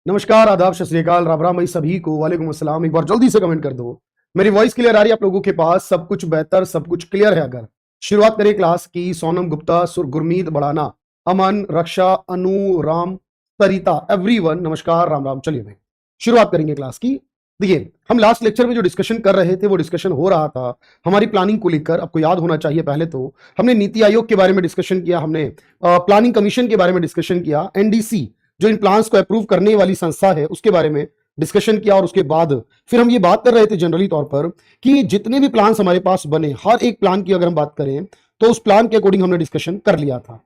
नमस्कार, आदाब, सत श्री अकाल, राम राम भाई सभी को, वालेकुम अस्सलाम। एक बार जल्दी से कमेंट कर दो। मेरी वॉइस क्लियर आ रही है आप लोगों के पास? सब कुछ बेहतर, सब कुछ क्लियर है। अगर शुरुआत करें क्लास की। सोनम गुप्ता, सुर गुरमीत बढ़ाना, अमन, रक्षा, अनु, राम, सरिता, एवरीवन नमस्कार, राम राम। चलिए भाई शुरुआत करेंगे क्लास की। देखिए, हम लास्ट लेक्चर में जो डिस्कशन कर रहे थे वो डिस्कशन हो रहा था हमारी प्लानिंग को लेकर। आपको याद होना चाहिए, पहले तो हमने नीति आयोग के बारे में डिस्कशन किया, हमने प्लानिंग कमीशन के बारे में डिस्कशन किया, एनडीसी जो इन प्लान्स को अप्रूव करने वाली संस्था है उसके बारे में डिस्कशन किया, और उसके बाद फिर हम ये बात कर रहे थे जनरली तौर पर कि जितने भी प्लान्स हमारे पास बने, हर एक प्लान की अगर हम बात करें तो उस प्लान के अकॉर्डिंग हमने डिस्कशन कर लिया था।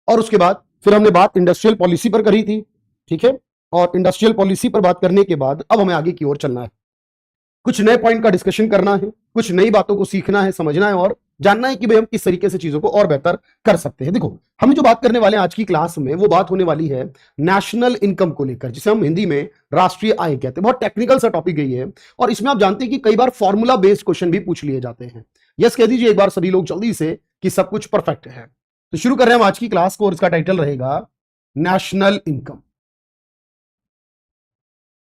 और उसके बाद फिर हमने बात इंडस्ट्रियल पॉलिसी पर करी थी, ठीक है। और इंडस्ट्रियल पॉलिसी पर बात करने के बाद अब हमें आगे की ओर चलना है, कुछ नए पॉइंट का डिस्कशन करना है, कुछ नई बातों को सीखना है, समझना है और जानना है कि भाई हम किस तरीके से चीजों को और बेहतर कर सकते हैं। देखो, हम जो बात करने वाले हैं आज की क्लास में वो बात होने वाली है नेशनल इनकम को लेकर, जिसे हम हिंदी में राष्ट्रीय आय कहते हैं। बहुत टेक्निकल सा टॉपिक है ये, और इसमें आप जानते हैं कि कई बार फॉर्मूला बेस्ड क्वेश्चन भी पूछ लिए जाते हैं। यस कह दीजिए एक बार सभी लोग जल्दी से कि सब कुछ परफेक्ट है। तो शुरू कर रहे हैं हम आज की क्लास को, और इसका टाइटल रहेगा नेशनल इनकम,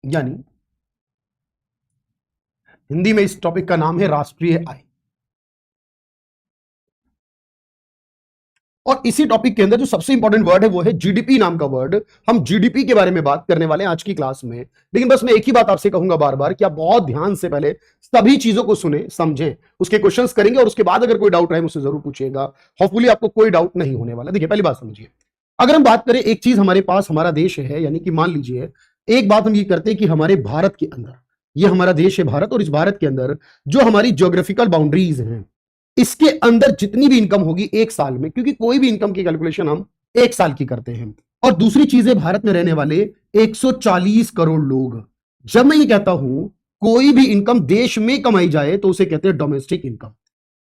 यानी हिंदी में इस टॉपिक का नाम है राष्ट्रीय आय। और इसी टॉपिक के अंदर जो सबसे इंपॉर्टेंट वर्ड है वो है जीडीपी नाम का वर्ड। हम जीडीपी के बारे में बात करने वाले हैं आज की क्लास में। लेकिन बस मैं एक ही बात आपसे कहूंगा बार बार कि आप बहुत ध्यान से पहले सभी चीजों को सुने, समझें, उसके क्वेश्चंस करेंगे, और उसके बाद अगर कोई डाउट रहे मुझसे जरूर पूछिएगा। होपफुली आपको कोई डाउट नहीं होने वाला। देखिए, पहली बात समझिए, अगर हम बात करें एक चीज हमारे पास हमारा देश है, यानी कि मान लीजिए एक बात हम ये करते हैं कि हमारे भारत के अंदर, ये हमारा देश है भारत, और इस भारत के अंदर जो हमारी ज्योग्राफिकल बाउंड्रीज हैं, इसके अंदर जितनी भी इनकम होगी एक साल में, क्योंकि कोई भी इनकम की कैलकुलेशन हम एक साल की करते हैं। और दूसरी चीज है, भारत में रहने वाले 140 करोड़ लोग। जब मैं ये कहता हूं कोई भी इनकम देश में कमाई जाए तो उसे कहते हैं डोमेस्टिक इनकम।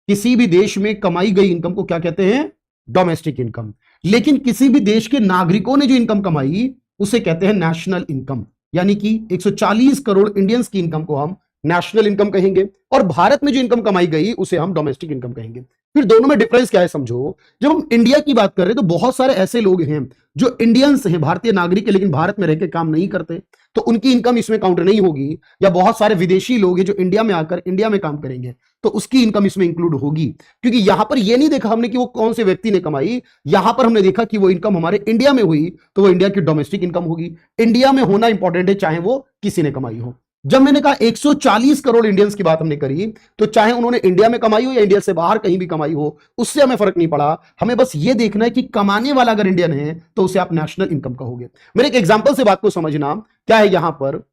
किसी भी देश में कमाई गई इनकम को क्या कहते हैं? Domestic income. लेकिन किसी भी देश के नागरिकों ने जो इनकम कमाई उसे कहते हैं नेशनल इनकम, यानी कि 140 करोड़ इंडियंस की इनकम को हम नेशनल इनकम कहेंगे, और भारत में जो इनकम कमाई गई उसे हम डोमेस्टिक इनकम कहेंगे। फिर दोनों में डिफरेंस क्या है समझो। जब हम इंडिया की बात कर रहे हैं तो बहुत सारे ऐसे लोग हैं जो इंडियंस हैं, भारतीय नागरिक है, लेकिन भारत में रहकर काम नहीं करते, तो उनकी इनकम इसमें काउंट नहीं होगी। या बहुत सारे विदेशी लोग हैं जो इंडिया में आकर इंडिया में काम करेंगे, तो उसकी इनकम इसमें इंक्लूड होगी। क्योंकि यहां पर यह नहीं देखा हमने कि वो कौन से व्यक्ति ने कमाई, यहां पर हमने देखा कि वो इनकम हमारे इंडिया में हुई, तो वो इंडिया की डोमेस्टिक इनकम होगी। इंडिया में होना इंपॉर्टेंट है, चाहे वो किसी ने कमाई हो। जब मैंने कहा 140 करोड़ इंडियंस की बात हमने करी, तो चाहे उन्होंने इंडिया में कमाई हो या इंडिया से बाहर कहीं भी कमाई हो, उससे हमें फर्क नहीं पड़ा। हमें बस ये देखना है कि कमाने वाला अगर इंडियन है तो उसे आप नेशनल इनकम कहोगे। मेरे एक एग्जांपल से बात को समझना। क्या है यहां पर,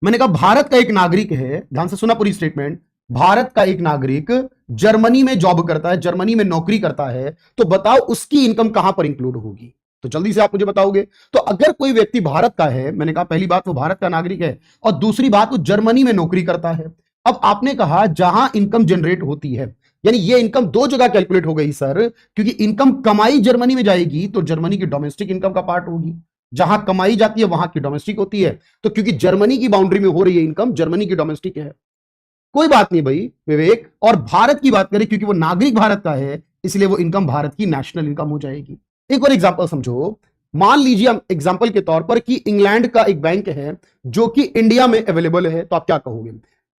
मैंने कहा भारत का एक नागरिक है, ध्यान से सुना पूरी स्टेटमेंट, भारत का एक नागरिक जर्मनी में जॉब करता है, जर्मनी में नौकरी करता है, तो बताओ उसकी इनकम कहां पर इंक्लूड होगी? तो जल्दी से आप मुझे बताओगे। तो अगर कोई व्यक्ति भारत का है, मैंने कहा पहली बात वो भारत का नागरिक है, और दूसरी बात वो जर्मनी में नौकरी करता है। अब आपने कहा जहां इनकम जनरेट होती है, यानी ये इनकम दो जगह कैलकुलेट हो गई सर, क्योंकि इनकम कमाई जर्मनी में जाएगी तो जर्मनी की डोमेस्टिक इनकम का पार्ट होगी, जहां कमाई जाती है वहां की डोमेस्टिक होती है। तो क्योंकि जर्मनी की बाउंड्री में हो रही है इनकम, जर्मनी की डोमेस्टिक है। कोई बात नहीं भाई विवेक। और भारत की बात करें, क्योंकि वो नागरिक भारत का है, इसलिए वो इनकम भारत की नेशनल इनकम हो जाएगी। एक और एग्जांपल समझो। मान लीजिए हम एग्जांपल के तौर पर कि इंग्लैंड का एक बैंक है जो कि इंडिया में अवेलेबल है, तो आप क्या कहोगे?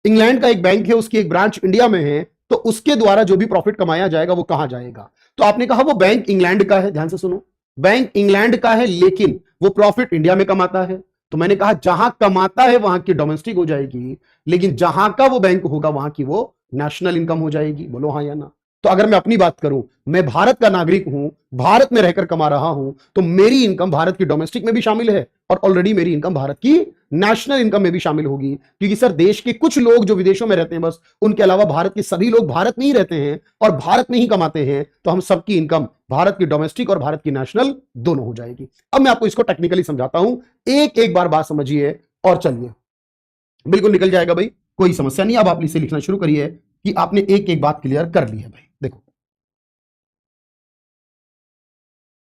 इंग्लैंड का एक बैंक है, उसकी एक ब्रांच इंडिया में है, तो उसके द्वारा जो भी प्रॉफिट कमाया जाएगा वो कहां जाएगा? तो आपने कहा वो बैंक इंग्लैंड का है, ध्यान से सुनो, बैंक इंग्लैंड का है लेकिन वो प्रॉफिट इंडिया में कमाता है, तो मैंने कहा जहां कमाता है वहां की डोमेस्टिक हो जाएगी, लेकिन जहां का वो बैंक होगा वहां की वो नेशनल इनकम हो जाएगी। बोलो हाँ या ना। तो अगर मैं अपनी बात करूं, मैं भारत का नागरिक हूं, भारत में रहकर कमा रहा हूं, तो मेरी इनकम भारत की डोमेस्टिक में भी शामिल है, और ऑलरेडी मेरी इनकम भारत की नेशनल इनकम में भी शामिल होगी। क्योंकि सर देश के कुछ लोग जो विदेशों में रहते हैं बस, उनके अलावा भारत के सभी लोग भारत में ही रहते हैं और भारत में ही कमाते हैं, तो हम सबकी इनकम भारत की डोमेस्टिक और भारत की नेशनल दोनों हो जाएगी। अब मैं आपको इसको टेक्निकली समझाता हूं, एक एक बार बात समझिए और चलिए, बिल्कुल निकल जाएगा भाई, कोई समस्या नहीं। अब आप इसे लिखना शुरू करिए कि आपने एक एक बात क्लियर कर ली है भाई। देखो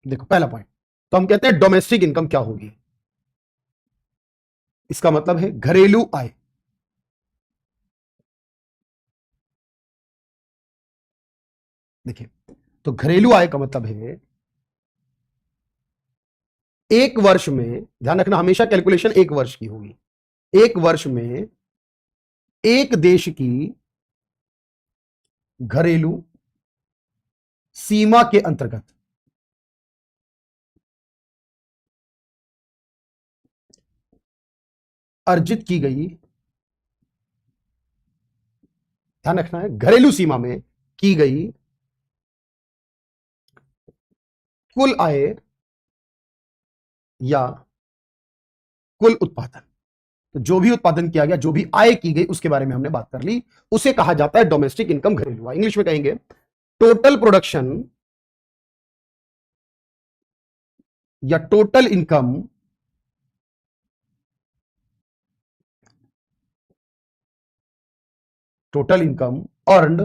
देखो, पहला पॉइंट, तो हम कहते हैं डोमेस्टिक इनकम क्या होगी? इसका मतलब है घरेलू आय। देखिए, तो घरेलू आय का मतलब है एक वर्ष में, ध्यान रखना हमेशा कैलकुलेशन एक वर्ष की होगी, एक वर्ष में एक देश की घरेलू सीमा के अंतर्गत अर्जित की गई, ध्यान रखना है घरेलू सीमा में की गई कुल आय या कुल उत्पादन। तो जो भी उत्पादन किया गया, जो भी आय की गई, उसके बारे में हमने बात कर ली, उसे कहा जाता है डोमेस्टिक इनकम, घरेलू आय। इंग्लिश में कहेंगे टोटल प्रोडक्शन या total income earned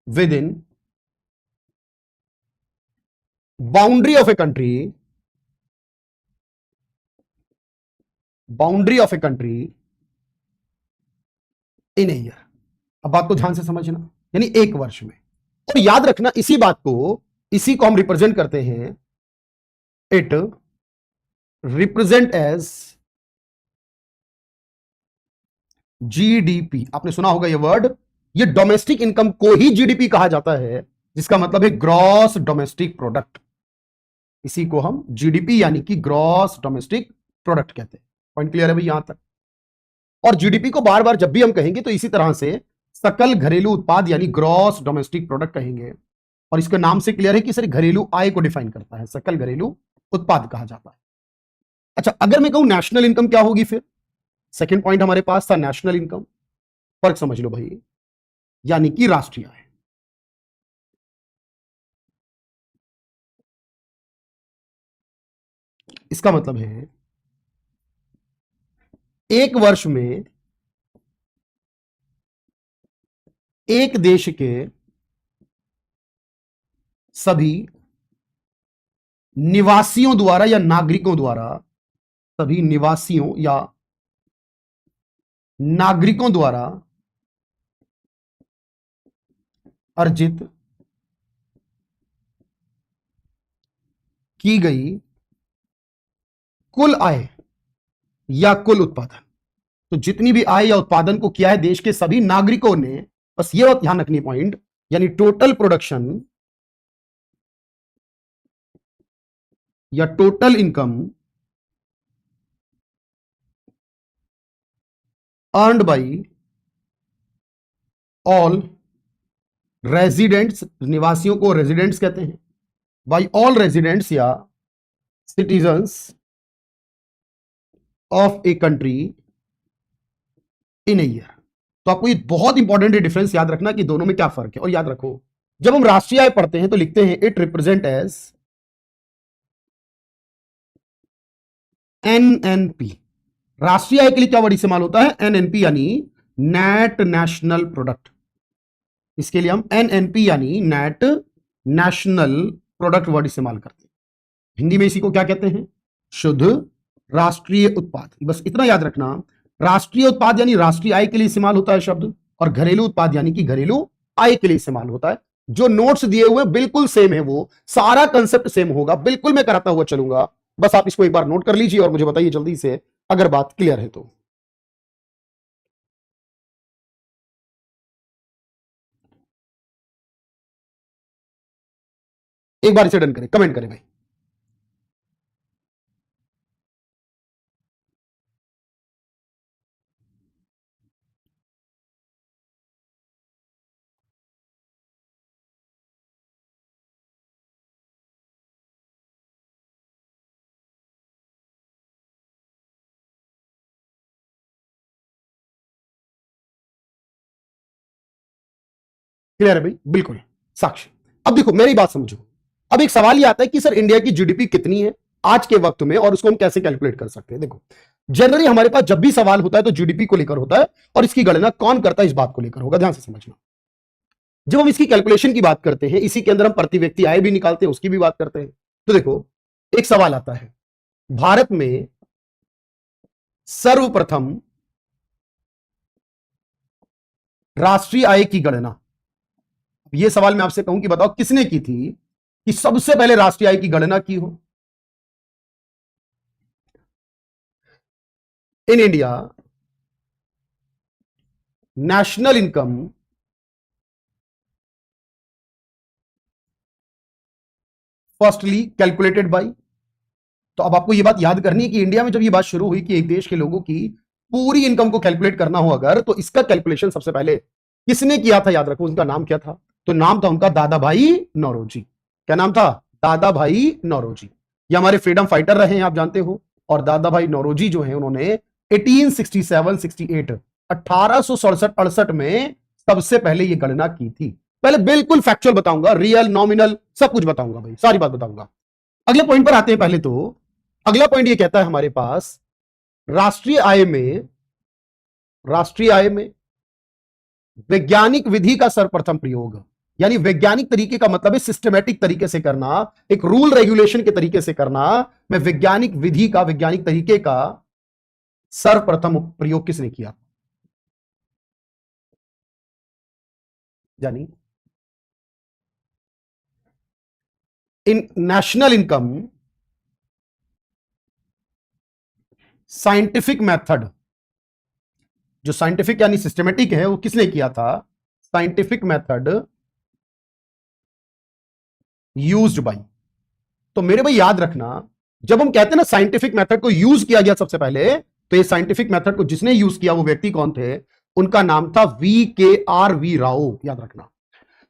with in boundary of a country, in a year. अब बात को ध्यान से समझना, यानी एक वर्ष में। और याद रखना इसी को हम रिप्रेजेंट करते हैं, इट रिप्रेजेंट एज जीडीपी। आपने सुना होगा ये वर्ड, ये डोमेस्टिक इनकम को ही जीडीपी कहा जाता है, जिसका मतलब है ग्रॉस डोमेस्टिक प्रोडक्ट। इसी को हम जीडीपी यानी कि ग्रॉस डोमेस्टिक प्रोडक्ट कहते हैं। पॉइंट क्लियर है भाई यहां तक? और जीडीपी को बार बार जब भी हम कहेंगे तो इसी तरह से सकल घरेलू उत्पाद यानी ग्रॉस डोमेस्टिक प्रोडक्ट कहेंगे। और इसके नाम से क्लियर है कि सर घरेलू आय को डिफाइन करता है, सकल घरेलू उत्पाद कहा जाता है। अच्छा, अगर मैं कहूं नेशनल इनकम क्या होगी, फिर सेकंड पॉइंट हमारे पास था नेशनल इनकम। फर्क समझ लो भाई, यानी कि राष्ट्रीय आय। इसका मतलब है एक वर्ष में एक देश के सभी निवासियों द्वारा या नागरिकों द्वारा, सभी निवासियों या नागरिकों द्वारा अर्जित की गई कुल आय या कुल उत्पादन। तो जितनी भी आय या उत्पादन को किया है देश के सभी नागरिकों ने, बस ये बात ध्यान रखनी पॉइंट, यानी टोटल प्रोडक्शन या total income earned by all residents, निवासियों को रेजिडेंट्स कहते हैं, बाई ऑल रेजिडेंट्स या citizens of a country in a year. तो आपको ये बहुत इंपॉर्टेंट डिफरेंस याद रखना कि दोनों में क्या फर्क है। और याद रखो, जब हम राष्ट्रीय आय पढ़ते हैं तो लिखते हैं इट रिप्रेजेंट एज एनएनपी। राष्ट्रीय आय के लिए क्या वर्ड इस्तेमाल होता है? एनएनपी, यानी नेट नेशनल प्रोडक्ट। इसके लिए हम एनएनपी यानी नेट नेशनल प्रोडक्ट वर्ड इस्तेमाल करते हैं। हिंदी में इसी को क्या कहते हैं? शुद्ध राष्ट्रीय उत्पाद। बस इतना याद रखना, राष्ट्रीय उत्पाद यानी राष्ट्रीय आय के लिए इस्तेमाल होता है शब्द, और घरेलू उत्पाद यानी कि घरेलू आय के लिए इस्तेमाल होता है। जो नोट्स दिए हुए बिल्कुल सेम है, वो सारा कंसेप्ट सेम होगा, बिल्कुल मैं कराता हुआ चलूंगा। बस आप इसको एक बार नोट कर लीजिए और मुझे बताइए जल्दी से अगर बात क्लियर है तो। एक बार इसे डन करें, कमेंट करें भाई। क्लियर है भाई? बिल्कुल साक्षी। अब देखो मेरी बात समझो, अब एक सवाल ये आता है कि सर इंडिया की जीडीपी कितनी है आज के वक्त में, और उसको हम कैसे कैलकुलेट कर सकते हैं? देखो, जनरली हमारे पास जब भी सवाल होता है तो जीडीपी को लेकर होता है, और इसकी गणना कौन करता है इस बात को लेकर होगा। ध्यान से समझना, जब हम इसकी कैलकुलेशन की बात करते हैं, इसी के अंदर हम प्रति व्यक्ति आय भी निकालते हैं, उसकी भी बात करते हैं। तो देखो, एक सवाल आता है, भारत में सर्वप्रथम राष्ट्रीय आय की गणना ये सवाल मैं आपसे कहूं कि बताओ किसने की थी कि सबसे पहले राष्ट्रीय आय की गणना की हो in India? National income firstly calculated by. तो अब आपको यह बात याद करनी है कि इंडिया में जब यह बात शुरू हुई कि एक देश के लोगों की पूरी इनकम को कैलकुलेट करना हो अगर, तो इसका कैलकुलेशन सबसे पहले किसने किया था? याद रखो उनका नाम क्या था। तो नाम था उनका दादा भाई नौरोजी। क्या नाम था? दादा भाई नौरोजी। ये हमारे फ्रीडम फाइटर रहे हैं, आप जानते हो। और दादा भाई नौरोजी जो है उन्होंने 1867-68 1867-68 में सबसे पहले ये गणना की थी। पहले बिल्कुल फैक्चुअल बताऊंगा, रियल नॉमिनल सब कुछ बताऊंगा भाई, सारी बात बताऊंगा। अगले पॉइंट पर आते हैं। पहले तो अगला पॉइंट ये कहता है हमारे पास राष्ट्रीय आय में वैज्ञानिक विधि का सर्वप्रथम प्रयोग। यानी वैज्ञानिक तरीके का मतलब है सिस्टमैटिक तरीके से करना, एक रूल रेगुलेशन के तरीके से करना। मैं वैज्ञानिक विधि का, वैज्ञानिक तरीके का सर्वप्रथम प्रयोग किसने किया? यानी इन नेशनल इनकम साइंटिफिक मेथड, जो साइंटिफिक यानी सिस्टमेटिक है, वो किसने किया था? Scientific method used by. तो मेरे भाई याद रखना, जब हम कहते हैं ना साइंटिफिक मेथड को यूज किया गया सबसे पहले, तो ये साइंटिफिक मेथड को जिसने यूज किया वो व्यक्ति कौन थे? उनका नाम था VKRV राव। याद रखना,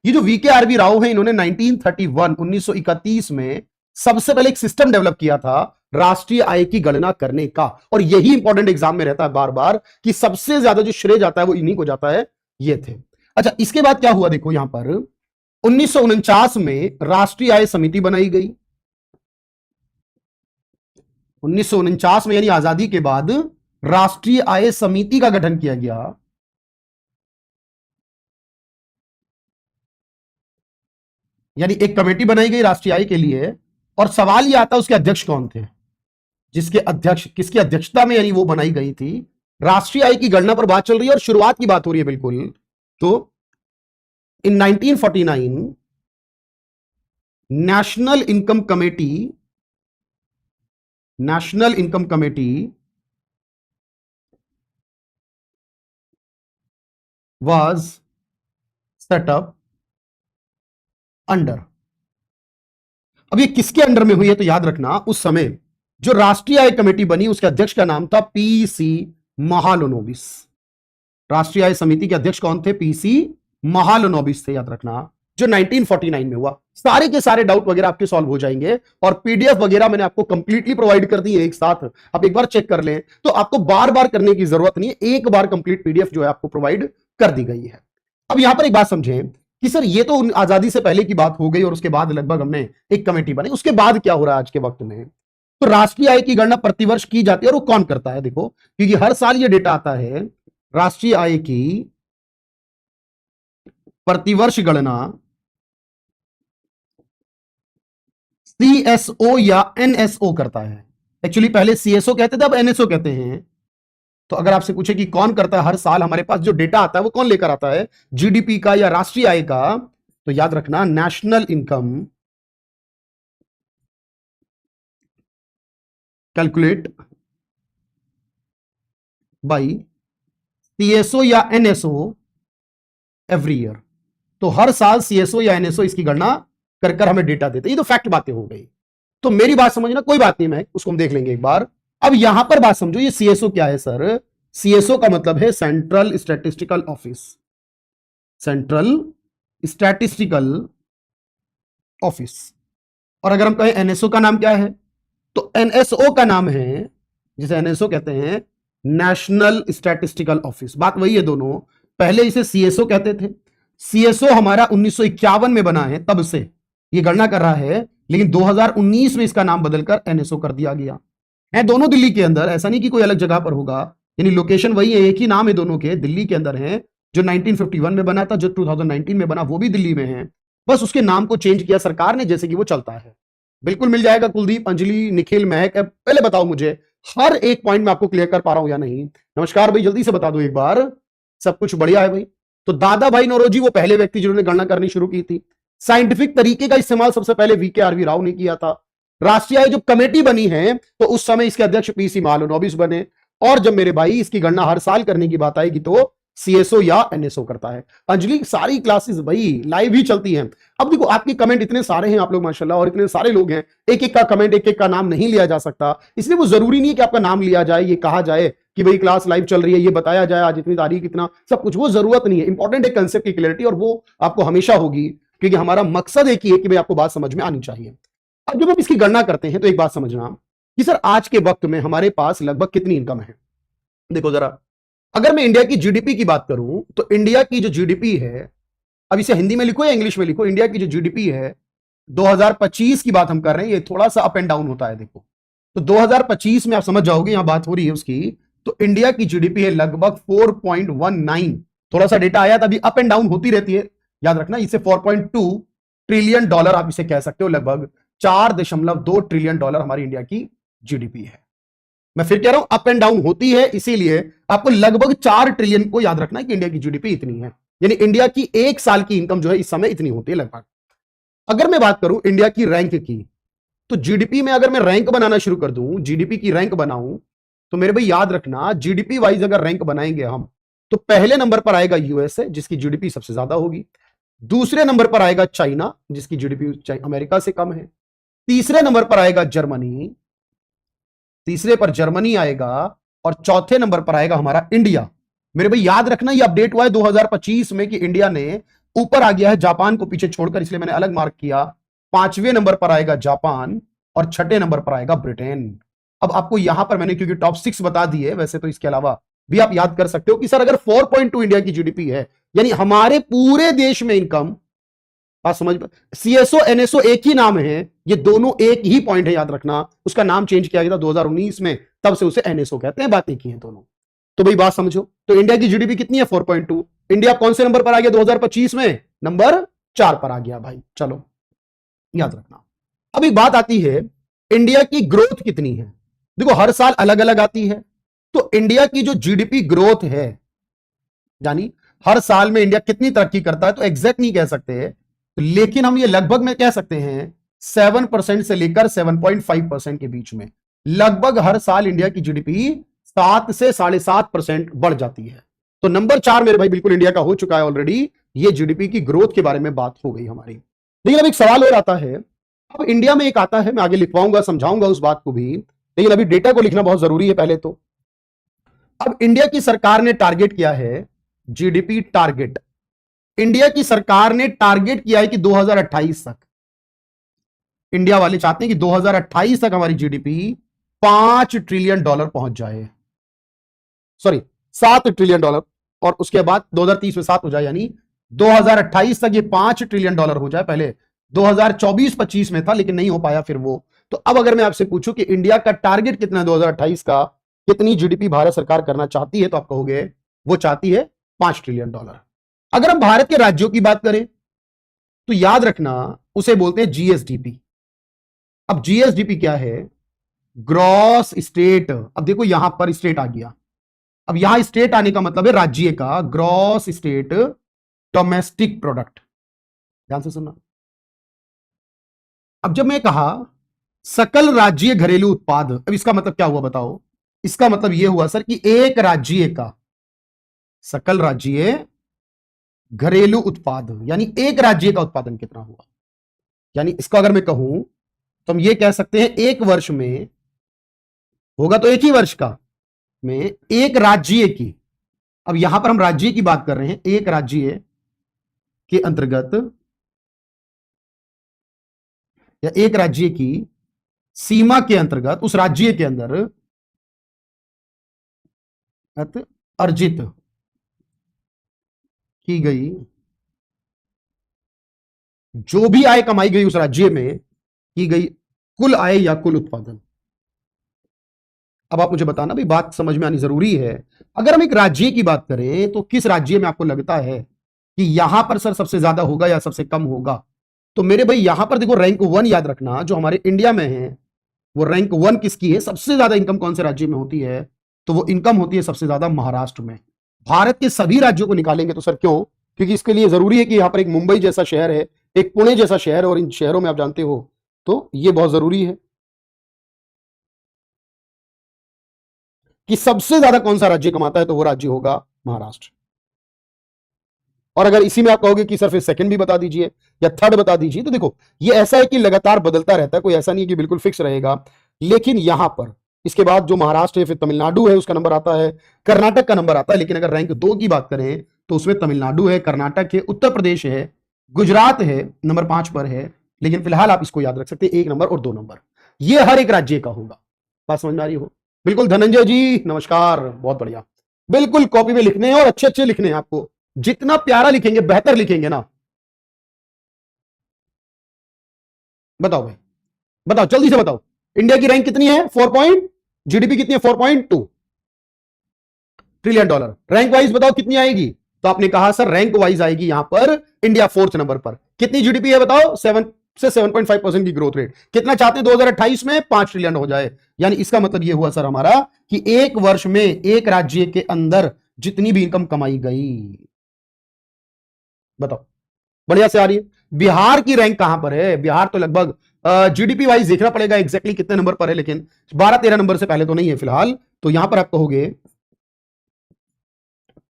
ये जो VKRV राव है, इन्होंने 1931 में सबसे पहले एक सिस्टम डेवलप किया था राष्ट्रीय आय की गणना करने का। और यही इंपॉर्टेंट एग्जाम में रहता है बार बार कि सबसे ज्यादा जो श्रेय जाता है वो इन्हीं को जाता है। ये थे। अच्छा, इसके बाद क्या हुआ देखो यहां पर 1949 में राष्ट्रीय आय समिति बनाई गई। 1949 में यानी आजादी के बाद राष्ट्रीय आय समिति का गठन किया गया। यानी एक कमेटी बनाई गई राष्ट्रीय आय के लिए। और सवाल यह आता है उसके अध्यक्ष कौन थे? जिसके अध्यक्ष, किसकी अध्यक्षता में यानी वो बनाई गई थी? राष्ट्रीय आय की गणना पर बात चल रही है और शुरुआत की बात हो रही है बिल्कुल। तो इन 1949 national income committee was setup under. अब ये किसके अंडर में हुई है? तो याद रखना, उस समय जो राष्ट्रीय आय कमेटी बनी उसके अध्यक्ष का नाम था PC महालनोबिस। राष्ट्रीय आय समिति के अध्यक्ष कौन थे? PC महालनोबिस थे। याद रखना, जो 1949 में हुआ। सारे के सारे डाउट वगैरह आपके सॉल्व हो जाएंगे और PDF वगैरह मैंने आपको कंप्लीटली प्रोवाइड कर दी है एक साथ। आप एक बार चेक कर लें, तो आपको बार बार करने की जरूरत नहीं है, एक बार कंप्लीट PDF जो है आपको प्रोवाइड कर दी गई है। अब यहां पर एक बात समझें कि सर ये तो आजादी से पहले की बात हो गई और उसके बाद लगभग हमने एक कमेटी बनाई, उसके बाद क्या हो रहा है आज के वक्त में? तो राष्ट्रीय आय की गणना प्रतिवर्ष की जाती है। और वो कौन करता है? देखो, क्योंकि हर साल ये डेटा आता है, राष्ट्रीय आय की प्रतिवर्ष गणना CSO या NSO करता है। एक्चुअली पहले CSO कहते थे, अब NSO कहते हैं। तो अगर आपसे पूछे कि कौन करता है हर साल, हमारे पास जो डेटा आता है वो कौन लेकर आता है? GDP का या राष्ट्रीय आय का? तो याद रखना, national income calculate bye CSO या NSO एवरी ईयर। तो हर साल CSO या NSO इसकी गणना कर कर हमें डेटा देते। ये तो फैक्ट बातें हो गई। तो मेरी बात समझना, कोई बात नहीं, मैं उसको हम देख लेंगे एक बार। अब यहां पर बात समझो, ये CSO क्या है सर? CSO का मतलब है central statistical office. Central statistical office. और अगर हम कहें NSO का नाम क्या है, तो NSO का नाम है, जिसे NSO कहते हैं, नेशनल स्टैटिस्टिकल ऑफिस। बात वही है दोनों। पहले इसे CSO कहते थे। CSO हमारा 1951 में बना है, तब से ये गणना कर रहा है। लेकिन 2019 में इसका नाम बदलकर NSO कर दिया गया है। दोनों दिल्ली के अंदर, ऐसा नहीं कि कोई अलग जगह पर होगा। यानी लोकेशन वही है, एक ही नाम है दोनों के, दिल्ली के अंदर है। जो 1951 में बना था, जो 2019 में बना, वो भी दिल्ली में है। बस उसके नाम को चेंज किया सरकार ने, जैसे कि वो चलता है। बिल्कुल मिल जाएगा। कुलदीप, अंजलि, निखिल, महक, पहले बताओ मुझे हर एक पॉइंट में आपको क्लियर कर पा रहा हूं या नहीं? नमस्कार भाई, जल्दी से बता दो एक बार। सब कुछ बढ़िया है भाई? तो दादा भाई नौरोजी वो पहले व्यक्ति जिन्होंने गणना करनी शुरू की थी। साइंटिफिक तरीके का इस्तेमाल सबसे पहले वीके आरवी राव ने किया था। राष्ट्रीय आय जो कमेटी बनी है तो उस समय इसके अध्यक्ष पीसी महालनोबिस बने। और जब मेरे भाई इसकी गणना हर साल करने की बात आएगी तो सीएसओ या एनएसओ करता है। अंजलि सारी क्लासेस भाई लाइव ही चलती हैं। अब देखो आपके कमेंट इतने सारे हैं आप लोग माशाल्लाह, और इतने सारे लोग हैं, एक एक का कमेंट, एक एक का नाम नहीं लिया जा सकता, इसलिए वो जरूरी नहीं है कि आपका नाम लिया जाए, ये कहा जाए कि भाई क्लास लाइव चल रही है, ये बताया जाए आज इतनी तारीख इतना सब कुछ, वो जरूरत नहीं है। इंपॉर्टेंट है कंसेप्ट की क्लैरिटी, और वो आपको हमेशा होगी क्योंकि हमारा मकसद एक ही है कि भाई आपको बात समझ में आनी चाहिए। अब जब हम इसकी गणना करते हैं तो एक बात समझना कि सर आज के वक्त में हमारे पास लगभग कितनी इनकम है। देखो जरा, अगर मैं इंडिया की जीडीपी की बात करूं तो इंडिया की जो जीडीपी है, अब इसे हिंदी में लिखो या इंग्लिश में लिखो, इंडिया की जो जीडीपी है 2025 की बात हम कर रहे हैं, ये थोड़ा सा अप एंड डाउन होता है। देखो तो 2025 में आप समझ जाओगे यहां बात हो रही है उसकी, तो इंडिया की जीडीपी है लगभग 4.19, थोड़ा सा डेटा आया था, अभी अप एंड डाउन होती रहती है, याद रखना। इसे 4.2 ट्रिलियन डॉलर आप इसे कह सकते हो, लगभग 4.2 ट्रिलियन डॉलर हमारी इंडिया की जीडीपी है। मैं फिर कह रहा हूं अप एंड डाउन होती है, इसीलिए आपको लगभग 4 ट्रिलियन को याद रखना है कि इंडिया की जीडीपी इतनी है, यानी इंडिया की एक साल की इनकम जो है इस समय इतनी होती है लगभग। अगर मैं बात करूं इंडिया की रैंक की, तो जीडीपी में अगर मैं रैंक बनाना शुरू कर दूं, जीडीपी की रैंक बनाऊं, तो मेरे भाई याद रखना जीडीपी वाइज अगर रैंक बनाएंगे हम, तो पहले नंबर पर आएगा यूएसए जिसकी जीडीपी सबसे ज्यादा होगी, दूसरे नंबर पर आएगा चाइना जिसकी जीडीपी अमेरिका से कम है, तीसरे नंबर पर आएगा जर्मनी, तीसरे पर जर्मनी आएगा, और चौथे नंबर पर आएगा हमारा इंडिया। मेरे भाई याद रखना ये अपडेट हुआ है 2025 में कि इंडिया ने ऊपर आ गया है जापान को पीछे छोड़कर, इसलिए मैंने अलग मार्क किया। पांचवें नंबर पर आएगा जापान और छठे नंबर पर आएगा ब्रिटेन। अब आपको यहां पर मैंने क्योंकि टॉप 6 बता दिए, वैसे तो इसके अलावा भी आप याद कर सकते हो कि सर अगर 4.2 इंडिया की जीडीपी है, यानी हमारे पूरे देश में इनकम, बात समझ, सीएसओ एनएसओ एक ही नाम है, ये दोनों एक ही पॉइंट है, याद रखना। उसका नाम चेंज किया गया था 2019 में, तब से उसे एनएसओ कहते हैं, बात एक ही है दोनों। तो भाई बात समझो, तो इंडिया की जीडीपी कितनी है 4.2, इंडिया कौन से नंबर पर आ गया 2025 में, नंबर 4 पर आ गया भाई, चलो याद रखना। अब एक बात आती है इंडिया की ग्रोथ कितनी है, देखो हर साल अलग अलग आती है, तो इंडिया की जो जीडीपी ग्रोथ है, यानी हर साल में इंडिया कितनी तरक्की करता है, तो एग्जैक्ट नहीं कह सकते, लेकिन हम ये लगभग में कह सकते हैं 7% से लेकर 7.5% के बीच में लगभग हर साल इंडिया की जीडीपी 7 से 7.5% बढ़ जाती है। तो नंबर 4 मेरे भाई बिल्कुल इंडिया का हो चुका है ऑलरेडी, ये जीडीपी की ग्रोथ के बारे में बात हो गई हमारी। लेकिन अब एक सवाल और आता है, अब इंडिया में एक आता है, मैं आगे लिखवाऊंगा समझाऊंगा उस बात को भी, लेकिन अभी डेटा को लिखना बहुत जरूरी है पहले तो। अब इंडिया की सरकार ने टारगेट किया है, जीडीपी टारगेट इंडिया की सरकार ने टारगेट किया है कि 2028 तक, इंडिया वाले चाहते हैं कि 2028 तक हमारी जीडीपी 5 ट्रिलियन डॉलर पहुंच जाए, सॉरी 7 ट्रिलियन डॉलर, और उसके बाद 2030 में 7 हो जाए, यानी 2028 तक ये 5 ट्रिलियन डॉलर हो जाए। पहले 2024-25 में था लेकिन नहीं हो पाया फिर वो। तो अब अगर मैं आपसे पूछूं कि इंडिया का टारगेट कितना है 2028 का, कितनी जीडीपी भारत सरकार करना चाहती है, तो आप कहोगे वो चाहती है 5 ट्रिलियन डॉलर। अगर हम भारत के राज्यों की बात करें तो याद रखना उसे बोलते हैं जीएसडीपी। अब जीएसडीपी क्या है, ग्रॉस स्टेट, अब देखो यहां पर स्टेट आ गया, अब यहां स्टेट आने का मतलब है राज्य का, ग्रॉस स्टेट डोमेस्टिक प्रोडक्ट, ध्यान से सुनना। अब जब मैं कहा सकल राज्य घरेलू उत्पाद, अब इसका मतलब क्या हुआ बताओ, इसका मतलब यह हुआ सर कि एक राज्य का सकल राज्य घरेलू उत्पाद, यानी एक राज्य का उत्पादन कितना हुआ, यानी इसको अगर मैं कहूं तो हम ये कह सकते हैं एक वर्ष में होगा, तो एक ही वर्ष का में एक राज्य की, अब यहां पर हम राज्य की बात कर रहे हैं, एक राज्य के अंतर्गत या एक राज्य की सीमा के अंतर्गत उस राज्य के अंदर अर्जित की गई जो भी आय कमाई गई उस राज्य में की गई कुल आय या कुल उत्पादन। अब आप मुझे बताना भाई, बात समझ में आनी जरूरी है। अगर हम एक राज्य की बात करें तो किस राज्य में आपको लगता है कि यहां पर सर सबसे ज्यादा होगा या सबसे कम होगा, तो मेरे भाई यहां पर देखो रैंक 1 याद रखना जो हमारे इंडिया में है, वो रैंक 1 किसकी है, सबसे ज्यादा इनकम कौन से राज्य में होती है, तो वो इनकम होती है सबसे ज्यादा महाराष्ट्र में। भारत के सभी राज्यों को निकालेंगे तो सर क्यों, क्योंकि इसके लिए जरूरी है कि यहां पर एक मुंबई जैसा शहर है, एक पुणे जैसा शहर है, और इन शहरों में आप जानते हो तो ये बहुत जरूरी है कि सबसे ज्यादा कौन सा राज्य कमाता है, तो वो राज्य होगा महाराष्ट्र। और अगर इसी में आप कहोगे कि सर फिर सेकंड भी बता दीजिए या थर्ड बता दीजिए, तो देखो ये ऐसा है कि लगातार बदलता रहता है, कोई ऐसा नहीं है कि बिल्कुल फिक्स रहेगा। लेकिन यहां पर इसके बाद जो महाराष्ट्र है, फिर तमिलनाडु है, उसका नंबर आता है, कर्नाटक का नंबर आता है। लेकिन अगर रैंक 2 की बात करें तो उसमें तमिलनाडु है, कर्नाटक है, उत्तर प्रदेश है, गुजरात है, नंबर 5 पर है। लेकिन फिलहाल आप इसको याद रख सकते हैं, 1 नंबर और 2 नंबर, ये हर एक राज्य का होगा। बात समझ में आ रही हो? बिल्कुल धनंजय जी नमस्कार, बहुत बढ़िया। बिल्कुल कॉपी में लिखने हैं और अच्छे अच्छे लिखने हैं आपको, जितना प्यारा लिखेंगे बेहतर लिखेंगे ना। बताओ भाई, बताओ जल्दी से बताओ, इंडिया की रैंक कितनी है? 4 पॉइंट, जीडीपी कितनी है? 4.2 ट्रिलियन डॉलर। रैंक वाइज बताओ कितनी आएगी? तो आपने कहा सर रैंक वाइज आएगी यहां पर इंडिया 4th नंबर पर। कितनी जीडीपी है बताओ? 7 से 7.5% की ग्रोथ रेट। कितना चाहते हैं 2028 में? 5 ट्रिलियन हो जाए। यानी इसका मतलब यह हुआ सर हमारा कि एक वर्ष में एक राज्य के अंदर जितनी भी इनकम कमाई गई, बताओ बढ़िया से आ रही है? बिहार की रैंक कहां पर है? बिहार तो लगभग जीडीपी वाइज देखना पड़ेगा एग्जैक्टली कितने नंबर पर है, लेकिन 12-13 नंबर से पहले तो नहीं है फिलहाल। तो यहां पर आप कहोगे